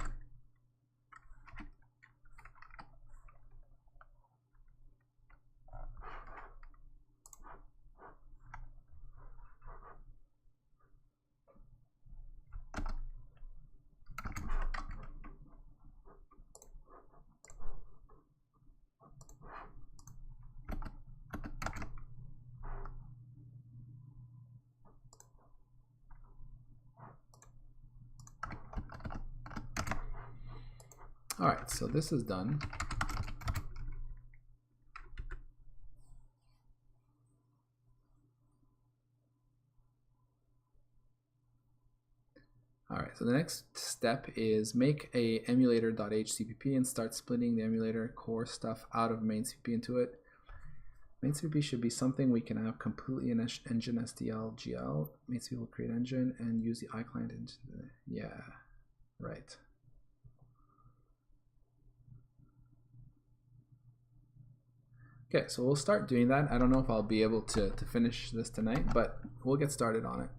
All right, so this is done. All right, so the next step is make a emulator.hcpp and start splitting the emulator core stuff out of main.cpp into it. Main.cpp should be something we can have completely in engine SDL GL. Main.cpp will create engine and use the iClient into the, yeah, right. Okay, so we'll start doing that. I don't know if I'll be able to finish this tonight, but we'll get started on it.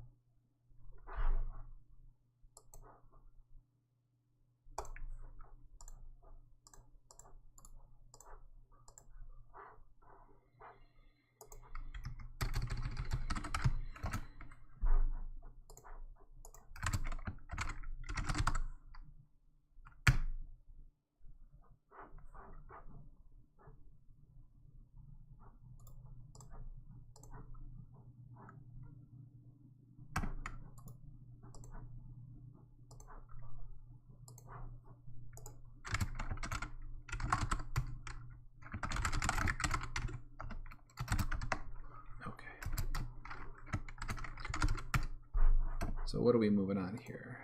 So what are we moving on here?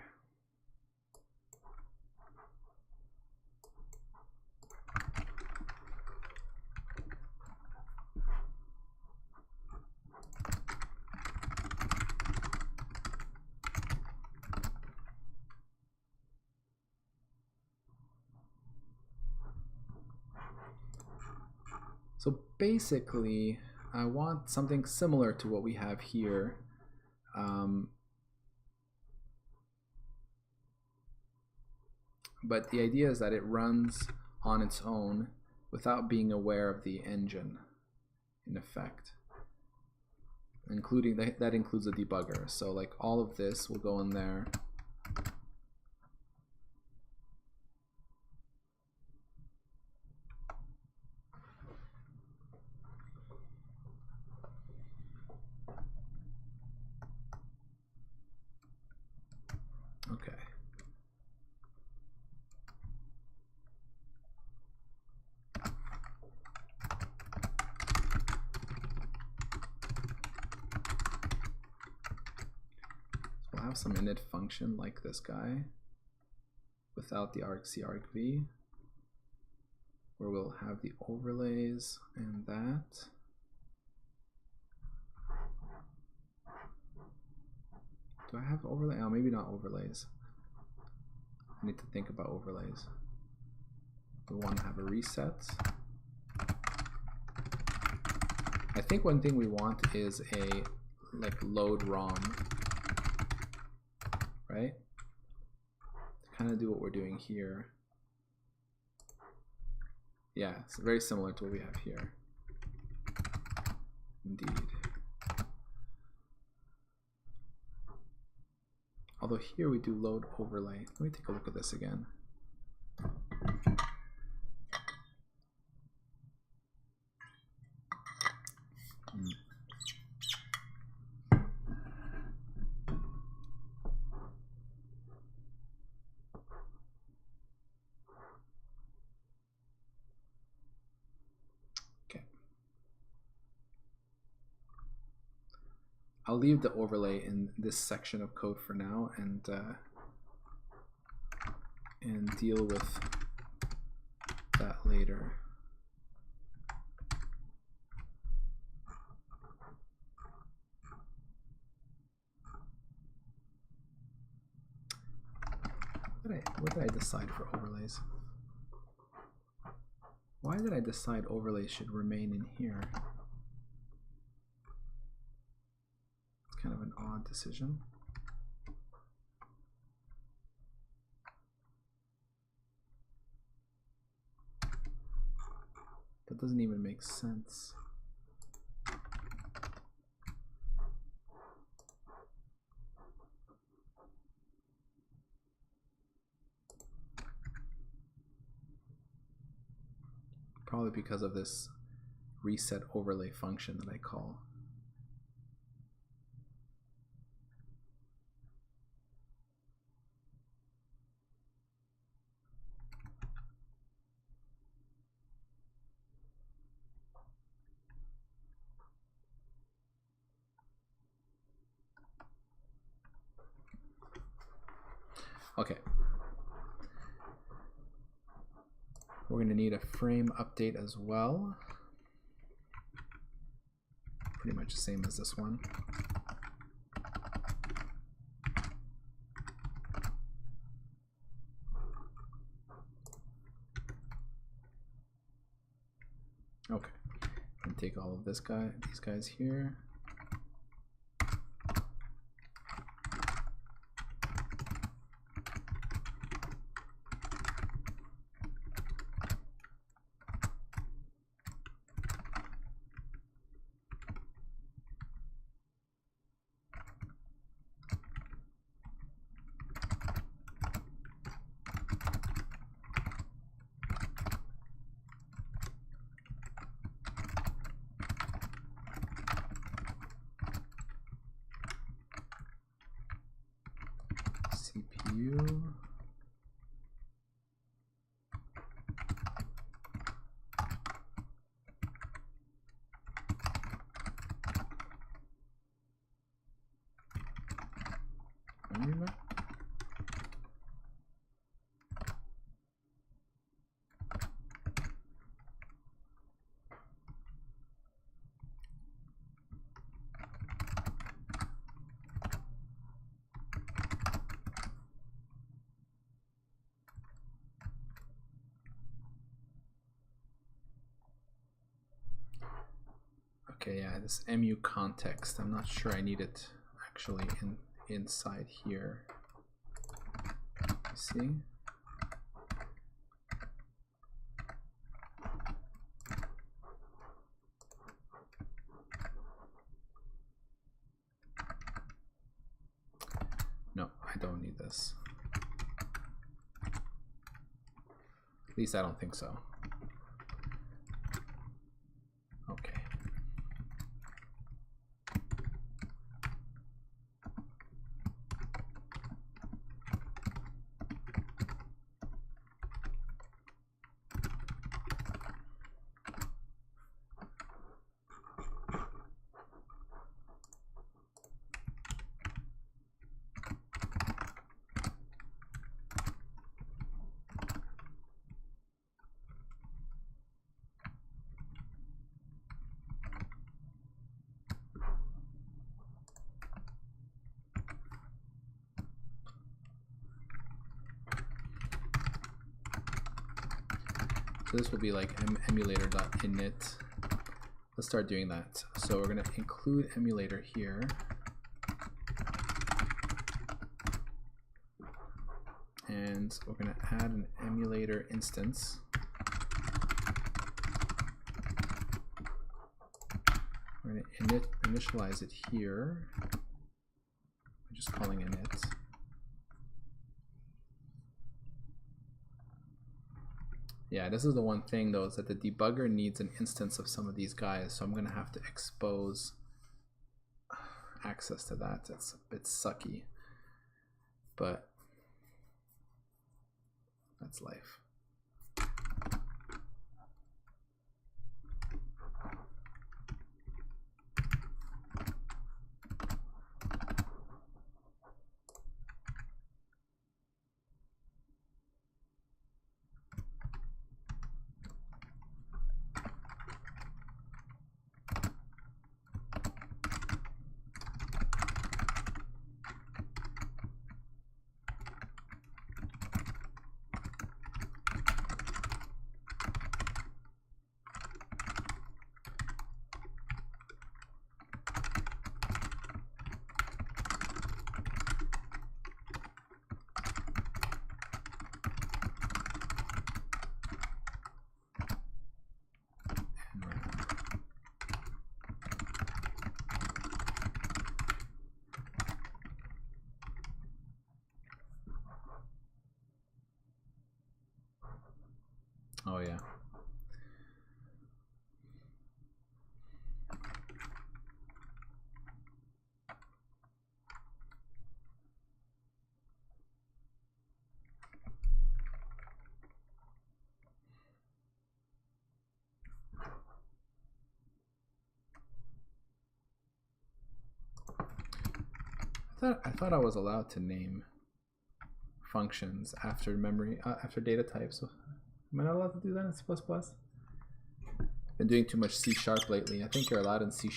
So basically, I want something similar to what we have here. But the idea is that it runs on its own without being aware of the engine, in effect. Including that includes a debugger. So like all of this will go in there. Okay. We'll have some init function like this guy without the argc argv, where we'll have the overlays and that. Do I have overlay? Oh, maybe not overlays. I need to think about overlays. We want to have a reset. I think one thing we want is a like load ROM, right? To kind of do what we're doing here. Yeah, it's very similar to what we have here. Indeed. Although here we do load overlay. Let me take a look at this again. I'll leave the overlay in this section of code for now and deal with that later. What did I decide for overlays? Why did I decide overlays should remain in here? It's kind of an odd decision. That doesn't even make sense. Probably because of this reset overlay function that I call. Okay. We're going to need a frame update as well. Pretty much the same as this one. Okay. And take all of these guys here. CPU. Okay, yeah, this mu context, I'm not sure I need it actually inside here. You see? No, I don't need this. At least I don't think so. Okay. So this will be like emulator.init. Let's start doing that. So we're going to include emulator here. And we're going to add an emulator instance. We're going to initialize it here. I'm just calling init. Yeah, this is the one thing though, is that the debugger needs an instance of some of these guys, so I'm going to have to expose access to that. It's a bit sucky, but that's life. yeah. I thought I was allowed to name functions after memory, after data types. Am I not allowed to do that in C++? Been doing too much C# lately. I think you're allowed in C#.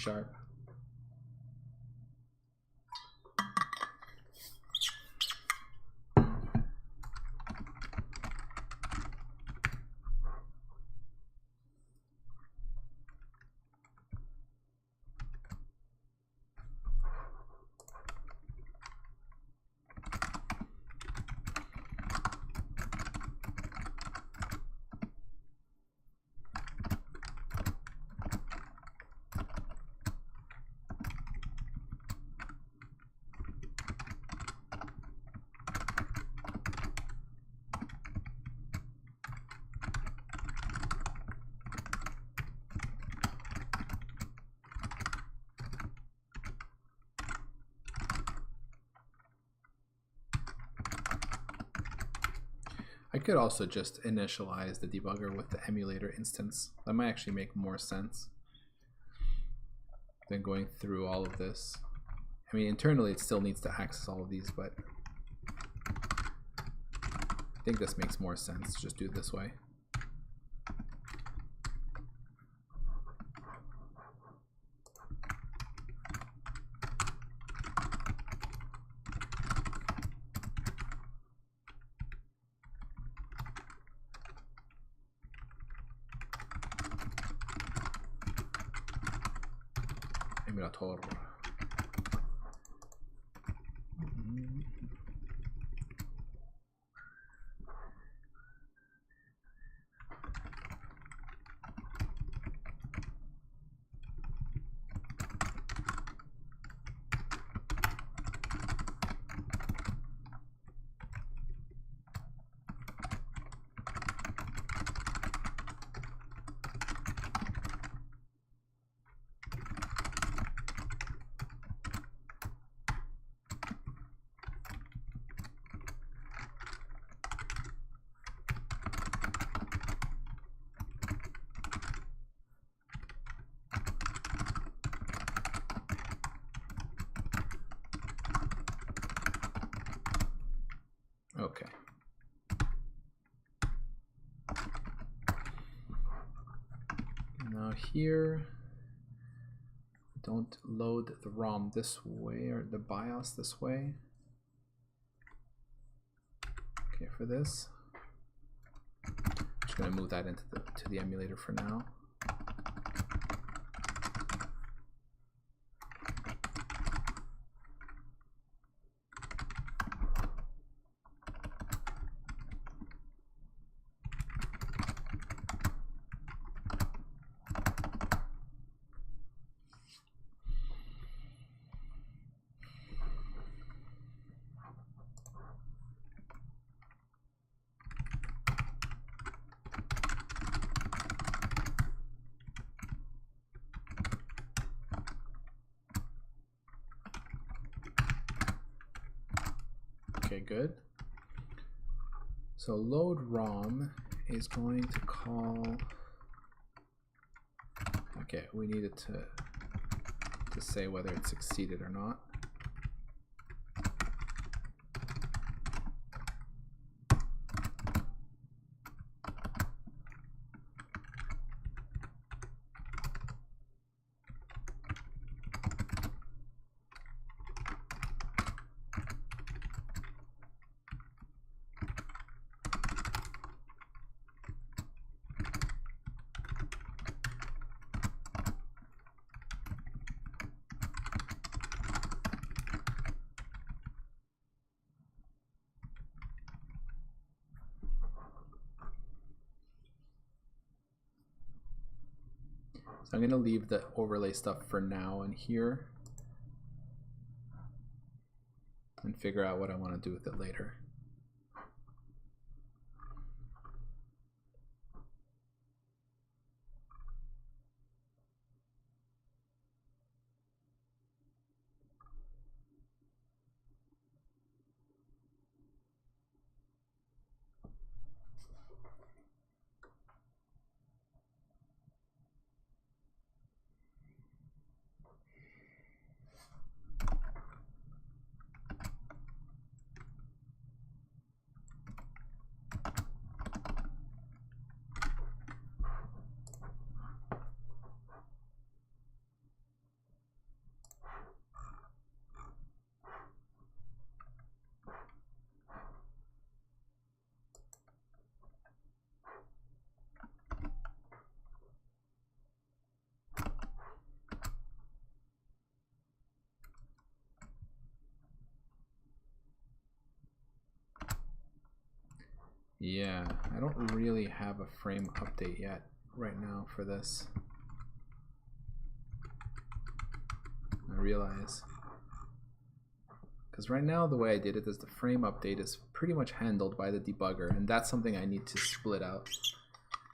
I could also just initialize the debugger with the emulator instance. That might actually make more sense than going through all of this. I mean, internally it still needs to access all of these, but I think this makes more sense. Just do it this way. Emulator. Okay. Now here, don't load the ROM this way or the BIOS this way. Okay, for this, I'm just going to move that into the emulator for now. Okay, good. So load ROM is going to call, okay, we needed to say whether it succeeded or not. So I'm going to leave the overlay stuff for now in here and figure out what I want to do with it later. Yeah, I don't really have a frame update yet right now for this. I realize. Because right now the way I did it is the frame update is pretty much handled by the debugger, and that's something I need to split out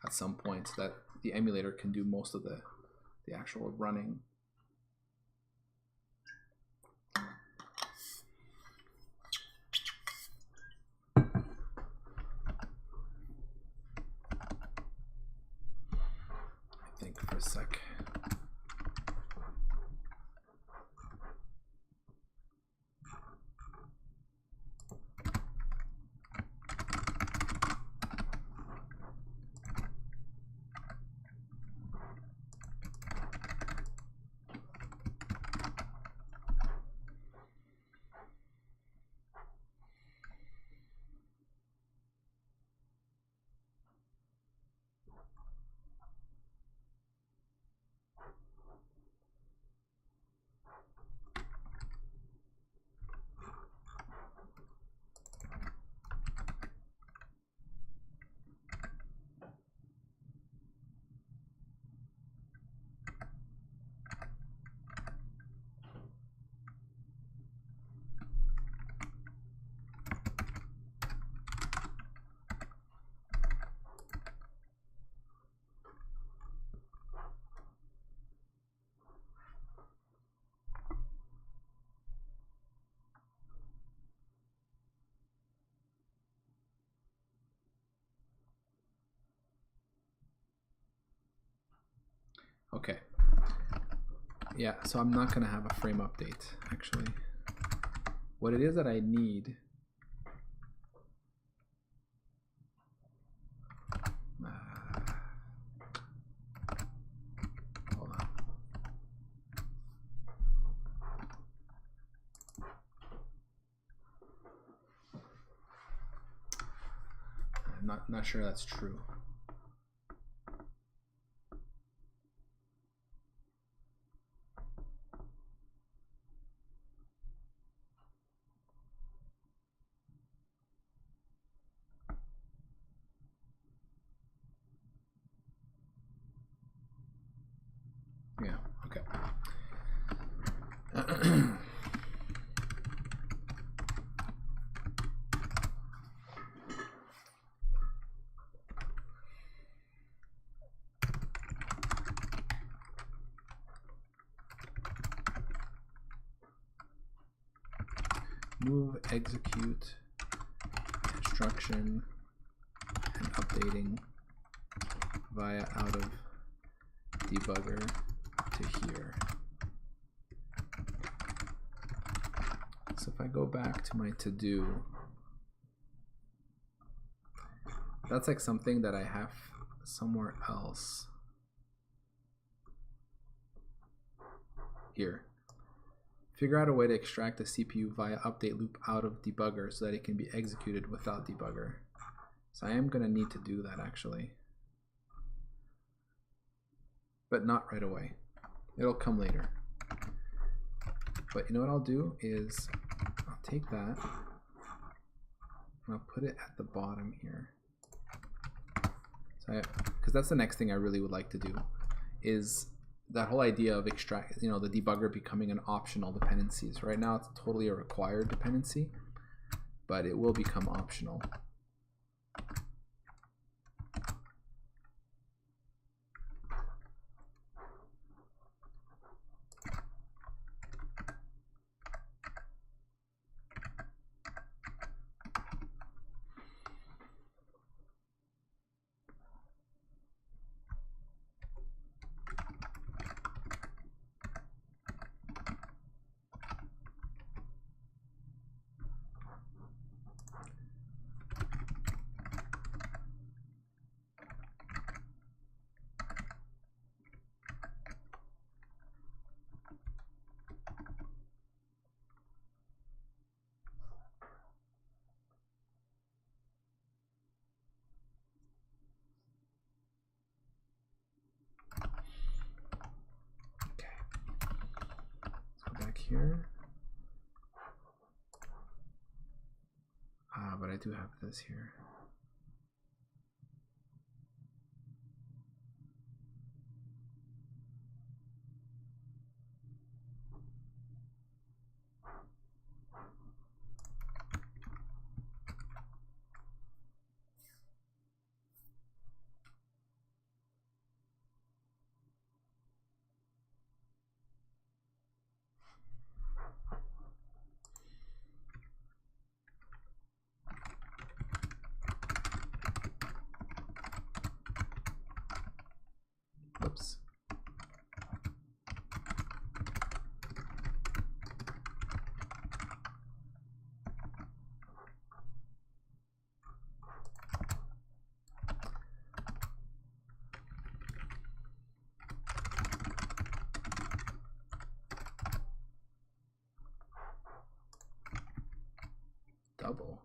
at some point so that the emulator can do most of the actual running. Think for a sec. Okay. Yeah, so I'm not going to have a frame update, actually. What it is that I need... hold on. I'm not sure that's true. Yeah, okay. Move, execute, instruction, and updating via out of debugger to here. So if I go back to my to-do, that's like something that I have somewhere else. Here. Figure out a way to extract the CPU via update loop out of debugger so that it can be executed without debugger. So I am going to need to do that actually. But not right away. It'll come later. But you know what I'll do is I'll take that and I'll put it at the bottom here. So because that's the next thing I really would like to do is that whole idea of extract, the debugger becoming an optional dependencies. Right now it's totally a required dependency, but it will become optional. Here. But I do have this here. double.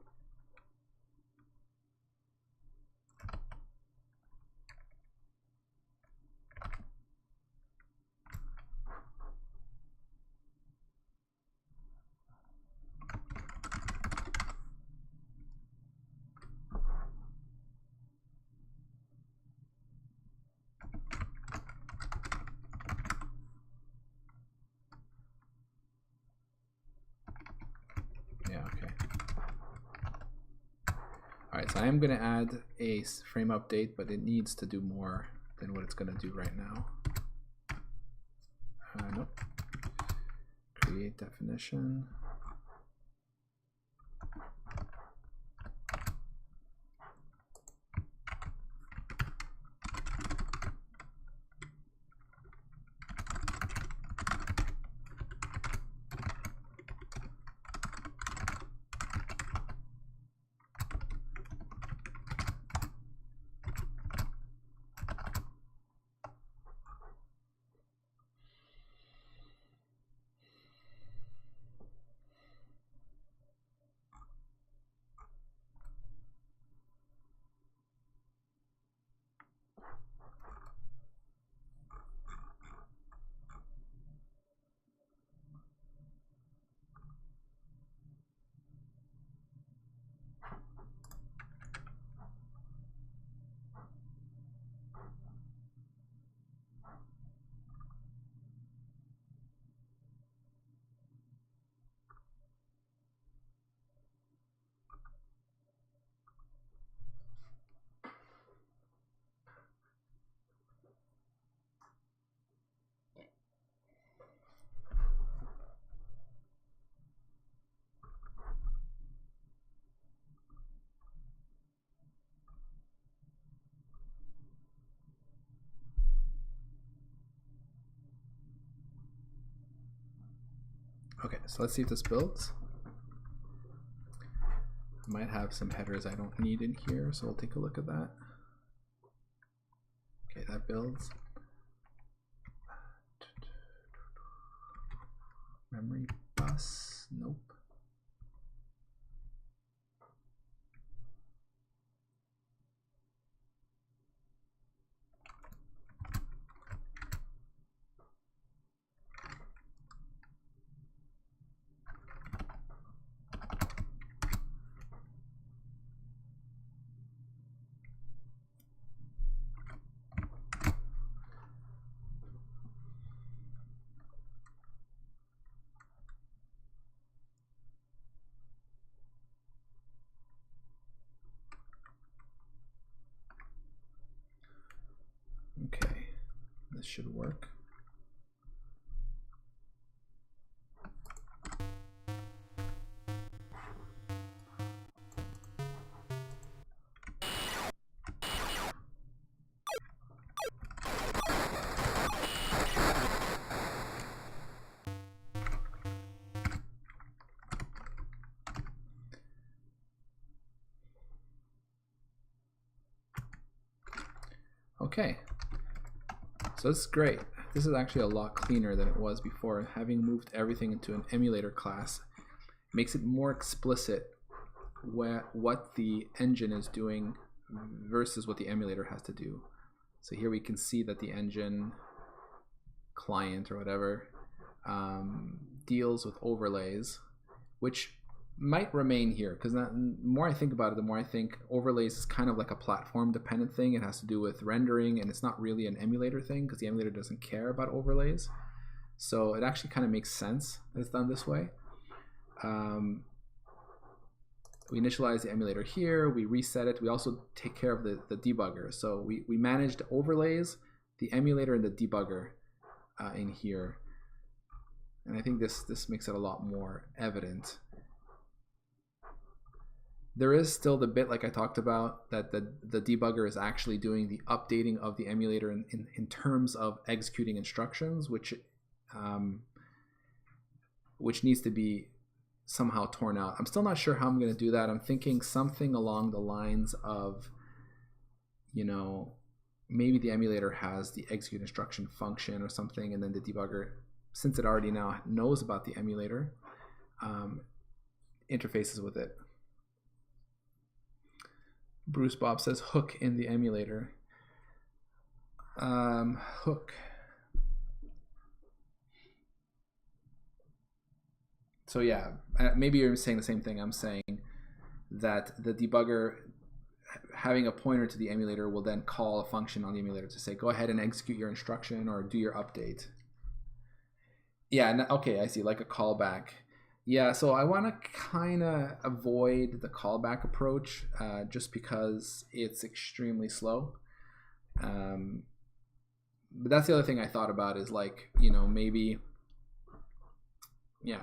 Alright, so I am going to add a frame update, but it needs to do more than what it's going to do right now. Nope. Create definition. Okay, so let's see if this builds. I might have some headers I don't need in here, so we'll take a look at that. Okay, that builds. Memory bus, nope. Okay, this should work. Okay, so this is great. This is actually a lot cleaner than it was before. Having moved everything into an emulator class makes it more explicit what the engine is doing versus what the emulator has to do. So here we can see that the engine client or whatever deals with overlays, which might remain here, because the more I think about it, the more I think overlays is kind of like a platform dependent thing. It has to do with rendering, and it's not really an emulator thing because the emulator doesn't care about overlays. So it actually kind of makes sense that it's done this way. We initialize the emulator here, we reset it, we also take care of the debugger. So we manage the overlays, the emulator, and the debugger in here. And I think this makes it a lot more evident. There is still the bit, like I talked about, that the debugger is actually doing the updating of the emulator in terms of executing instructions, which needs to be somehow torn out. I'm still not sure how I'm going to do that. I'm thinking something along the lines of, you know, maybe the emulator has the execute instruction function or something, and then the debugger, since it already now knows about the emulator, interfaces with it. Bruce Bob says hook in the emulator. Hook. So yeah, maybe you're saying the same thing I'm saying, that the debugger having a pointer to the emulator will then call a function on the emulator to say, go ahead and execute your instruction or do your update. Yeah, okay, I see, like a callback. Yeah, so I want to kind of avoid the callback approach just because it's extremely slow. But that's the other thing I thought about is, like, you know, maybe, yeah,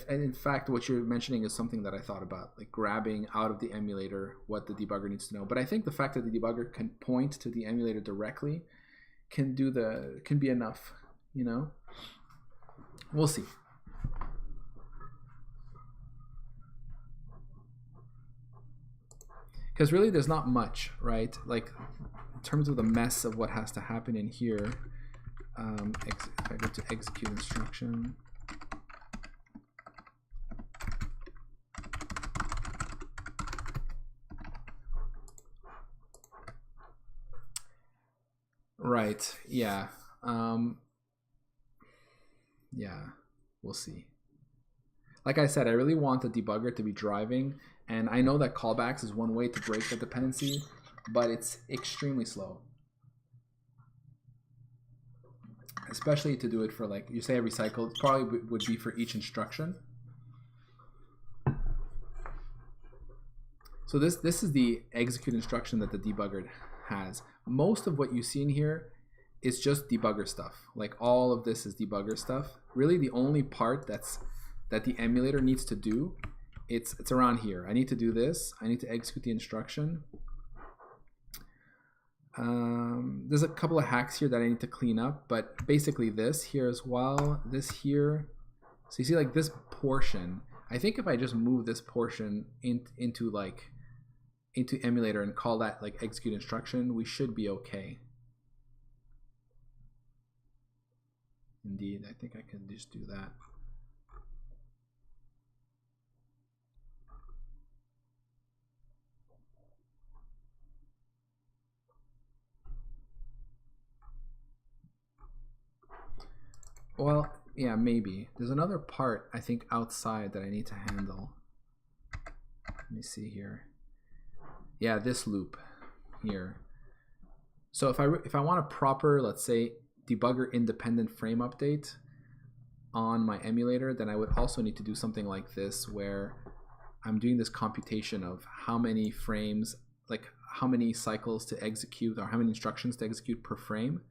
in fact, what you're mentioning is something that I thought about, like grabbing out of the emulator what the debugger needs to know. But I think the fact that the debugger can point to the emulator directly can be enough, you know? We'll see. Because really there's not much, right? Like in terms of the mess of what has to happen in here, if I go to execute instruction, right, yeah. Yeah, we'll see. Like I said, I really want the debugger to be driving, and I know that callbacks is one way to break the dependency, but it's extremely slow. Especially to do it for, like, you say every cycle, it probably would be for each instruction. So this is the execute instruction that the debugger has. Most of what you see in here is just debugger stuff. Like all of this is debugger stuff. Really the only part that the emulator needs to do, it's around here. I need to do this. I need to execute the instruction. There's a couple of hacks here that I need to clean up, but basically this here as well, this here. So you see, like, this portion, I think if I just move this portion into emulator and call that like execute instruction, we should be okay. Indeed, I think I can just do that. Well, yeah, maybe. There's another part, I think, outside that I need to handle. Let me see here. Yeah, this loop here. So if I want a proper, let's say, debugger independent frame update on my emulator, then I would also need to do something like this, where I'm doing this computation of how many frames, like how many cycles to execute or how many instructions to execute per frame.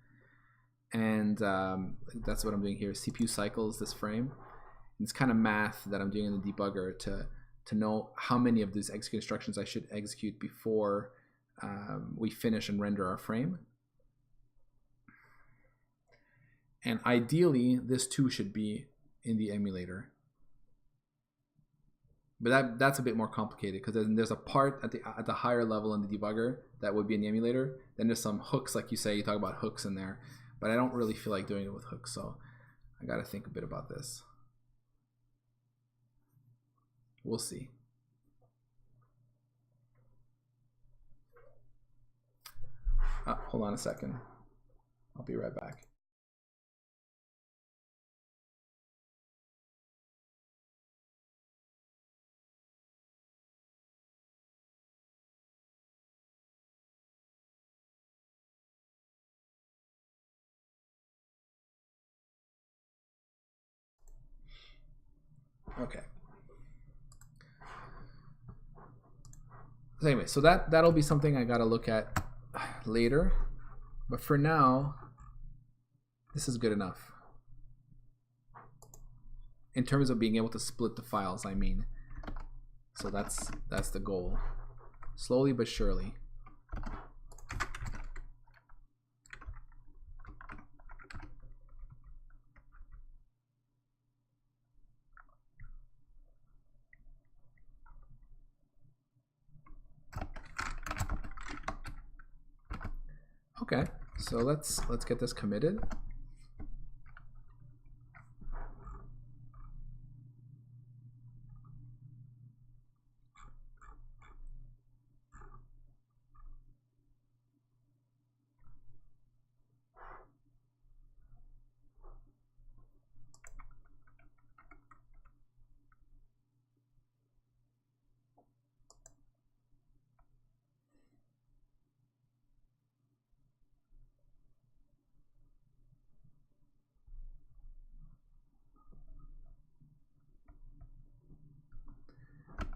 And that's what I'm doing here, CPU cycles this frame. And it's kind of math that I'm doing in the debugger to know how many of these execute instructions I should execute before we finish and render our frame. And ideally, this too should be in the emulator. But that's a bit more complicated, because there's a part at the higher level in the debugger that would be in the emulator. Then there's some hooks, like you say, you talk about hooks in there. But I don't really feel like doing it with hooks, so I got to think a bit about this. We'll see. Hold on a second. I'll be right back. Okay. So anyway, so that'll be something I gotta look at later. But for now, this is good enough. In terms of being able to split the files, I mean. So that's the goal. Slowly but surely. Okay, so let's get this committed.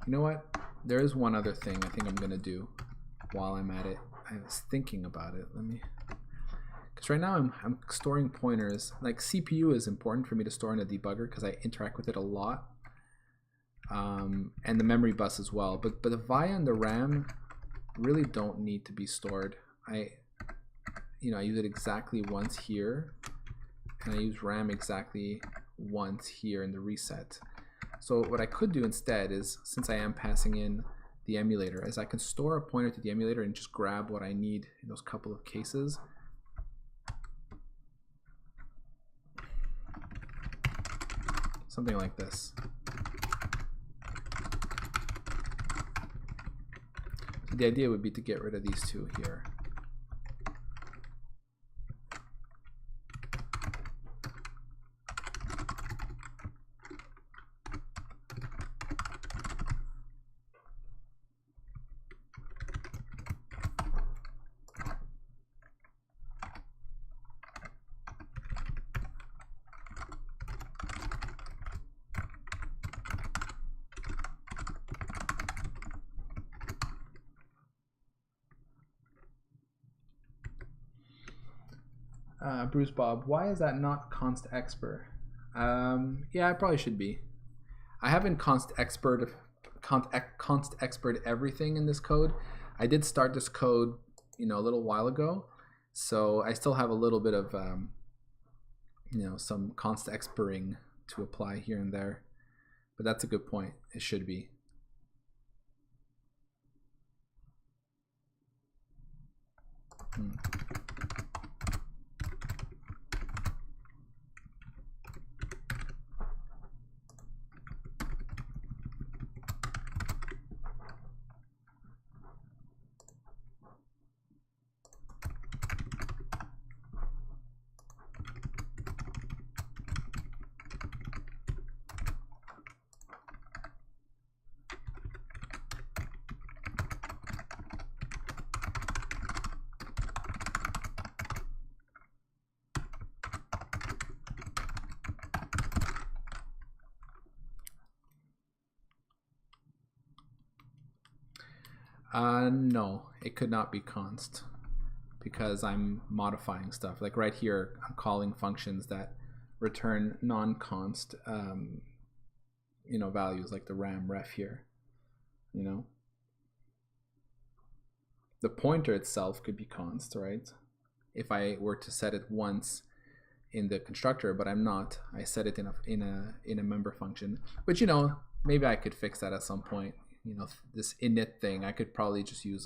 You know what? There is one other thing I think I'm gonna do while I'm at it. I was thinking about it. Let me, because right now I'm storing pointers. Like CPU is important for me to store in a debugger because I interact with it a lot, and the memory bus as well. But the VIA and the RAM really don't need to be stored. I use it exactly once here, and I use RAM exactly once here in the reset. So what I could do instead is, since I am passing in the emulator, is I can store a pointer to the emulator and just grab what I need in those couple of cases. Something like this. So the idea would be to get rid of these two here. Bruce Bob, why is that not const expert? Yeah, I probably should be. I haven't const expert everything in this code. I did start this code, a little while ago, so I still have a little bit of, some const experting to apply here and there. But that's a good point. It should be. No, it could not be const because I'm modifying stuff. Like right here, I'm calling functions that return non-const, values like the RAM ref here. The pointer itself could be const, right? If I were to set it once in the constructor, but I'm not. I set it in a member function, which maybe I could fix that at some point. This init thing, I could probably just use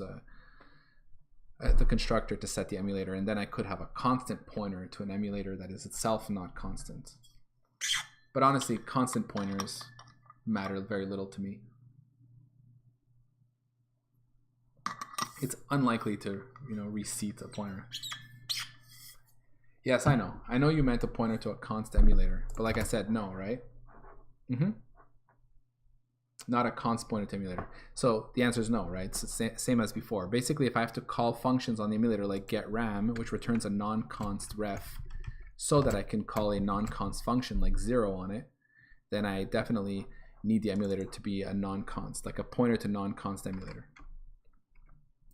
the constructor to set the emulator, and then I could have a constant pointer to an emulator that is itself not constant. But honestly, constant pointers matter very little to me. It's unlikely to reseat a pointer. Yes, I know. I know you meant a pointer to a const emulator, but like I said, no, right? Not a const pointer to emulator. So the answer is no, right? It's the same as before. Basically, if I have to call functions on the emulator like getRam, which returns a non-const ref, so that I can call a non-const function like 0 on it, then I definitely need the emulator to be a non-const, like a pointer to non-const emulator.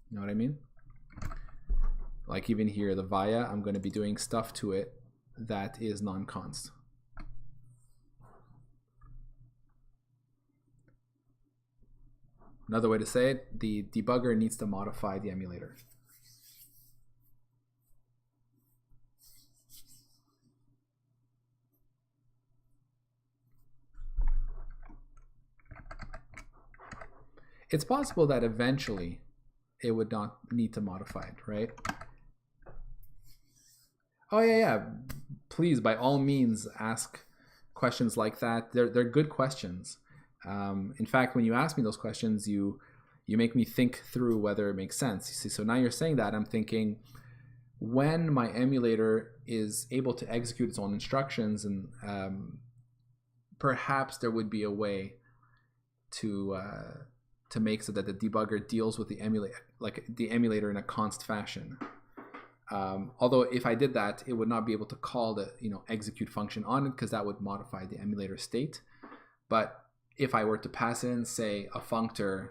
You know what I mean? Like even here, the VIA, I'm going to be doing stuff to it that is non-const. Another way to say it, the debugger needs to modify the emulator. It's possible that eventually it would not need to modify it, right? Oh yeah. Please, by all means, ask questions like that. They're good questions. In fact, when you ask me those questions, you make me think through whether it makes sense. You see, so now you're saying that, I'm thinking, when my emulator is able to execute its own instructions, and perhaps there would be a way to make so that the debugger deals with the emulator in a const fashion. Although if I did that, it would not be able to call the execute function on it, because that would modify the emulator state. But if I were to pass in, say, a functor,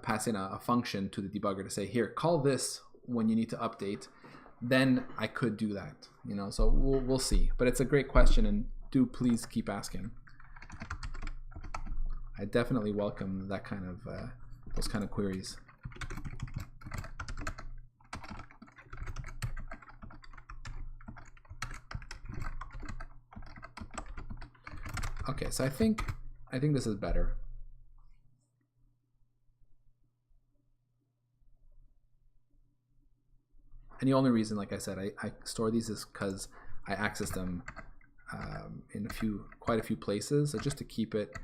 pass in a function to the debugger to say, here, call this when you need to update, then I could do that, you know. So we'll see. But it's a great question, and do please keep asking. I definitely welcome that kind of those kind of queries. Okay, so I think this is better. And the only reason, like I said, I store these is because I access them in quite a few places. So just to keep it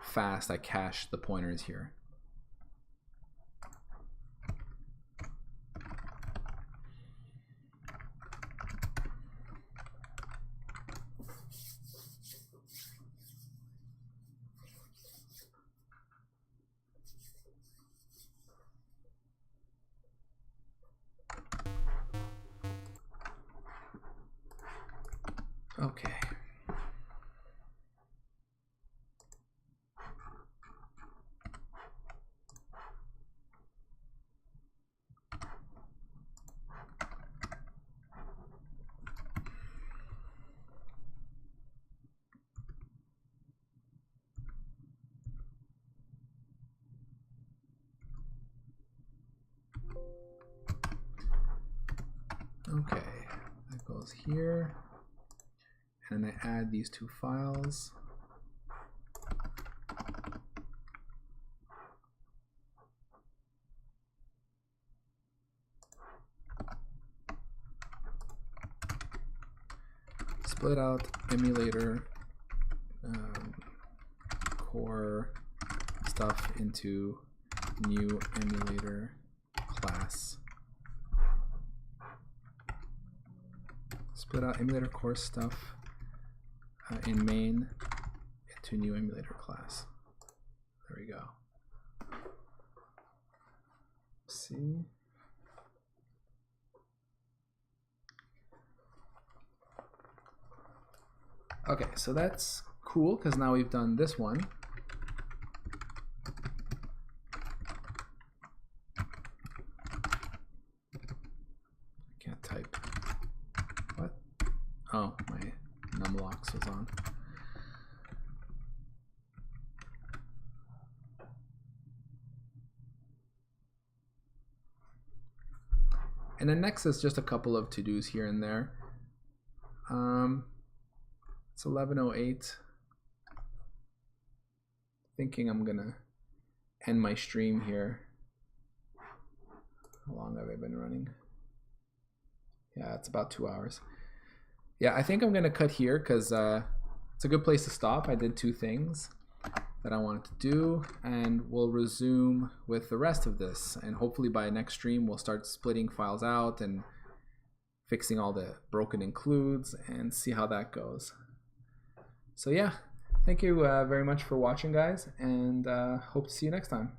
fast, I cache the pointers here. Okay. Okay, that goes here. And I add these two files. Split out emulator core stuff into new emulator class. Split out emulator core stuff in main into new emulator class. There we go. See. Okay, so that's cool because now we've done this one. I can't type. What? Oh, my numlocks was on. And then next is just a couple of to-dos here and there. It's 11:08. Thinking I'm gonna end my stream here. How long have I been running? Yeah, it's about 2 hours. Yeah, I think I'm gonna cut here because it's a good place to stop. I did two things that I wanted to do, and we'll resume with the rest of this. And hopefully by next stream, we'll start splitting files out and fixing all the broken includes and see how that goes. So yeah, thank you very much for watching, guys, and hope to see you next time.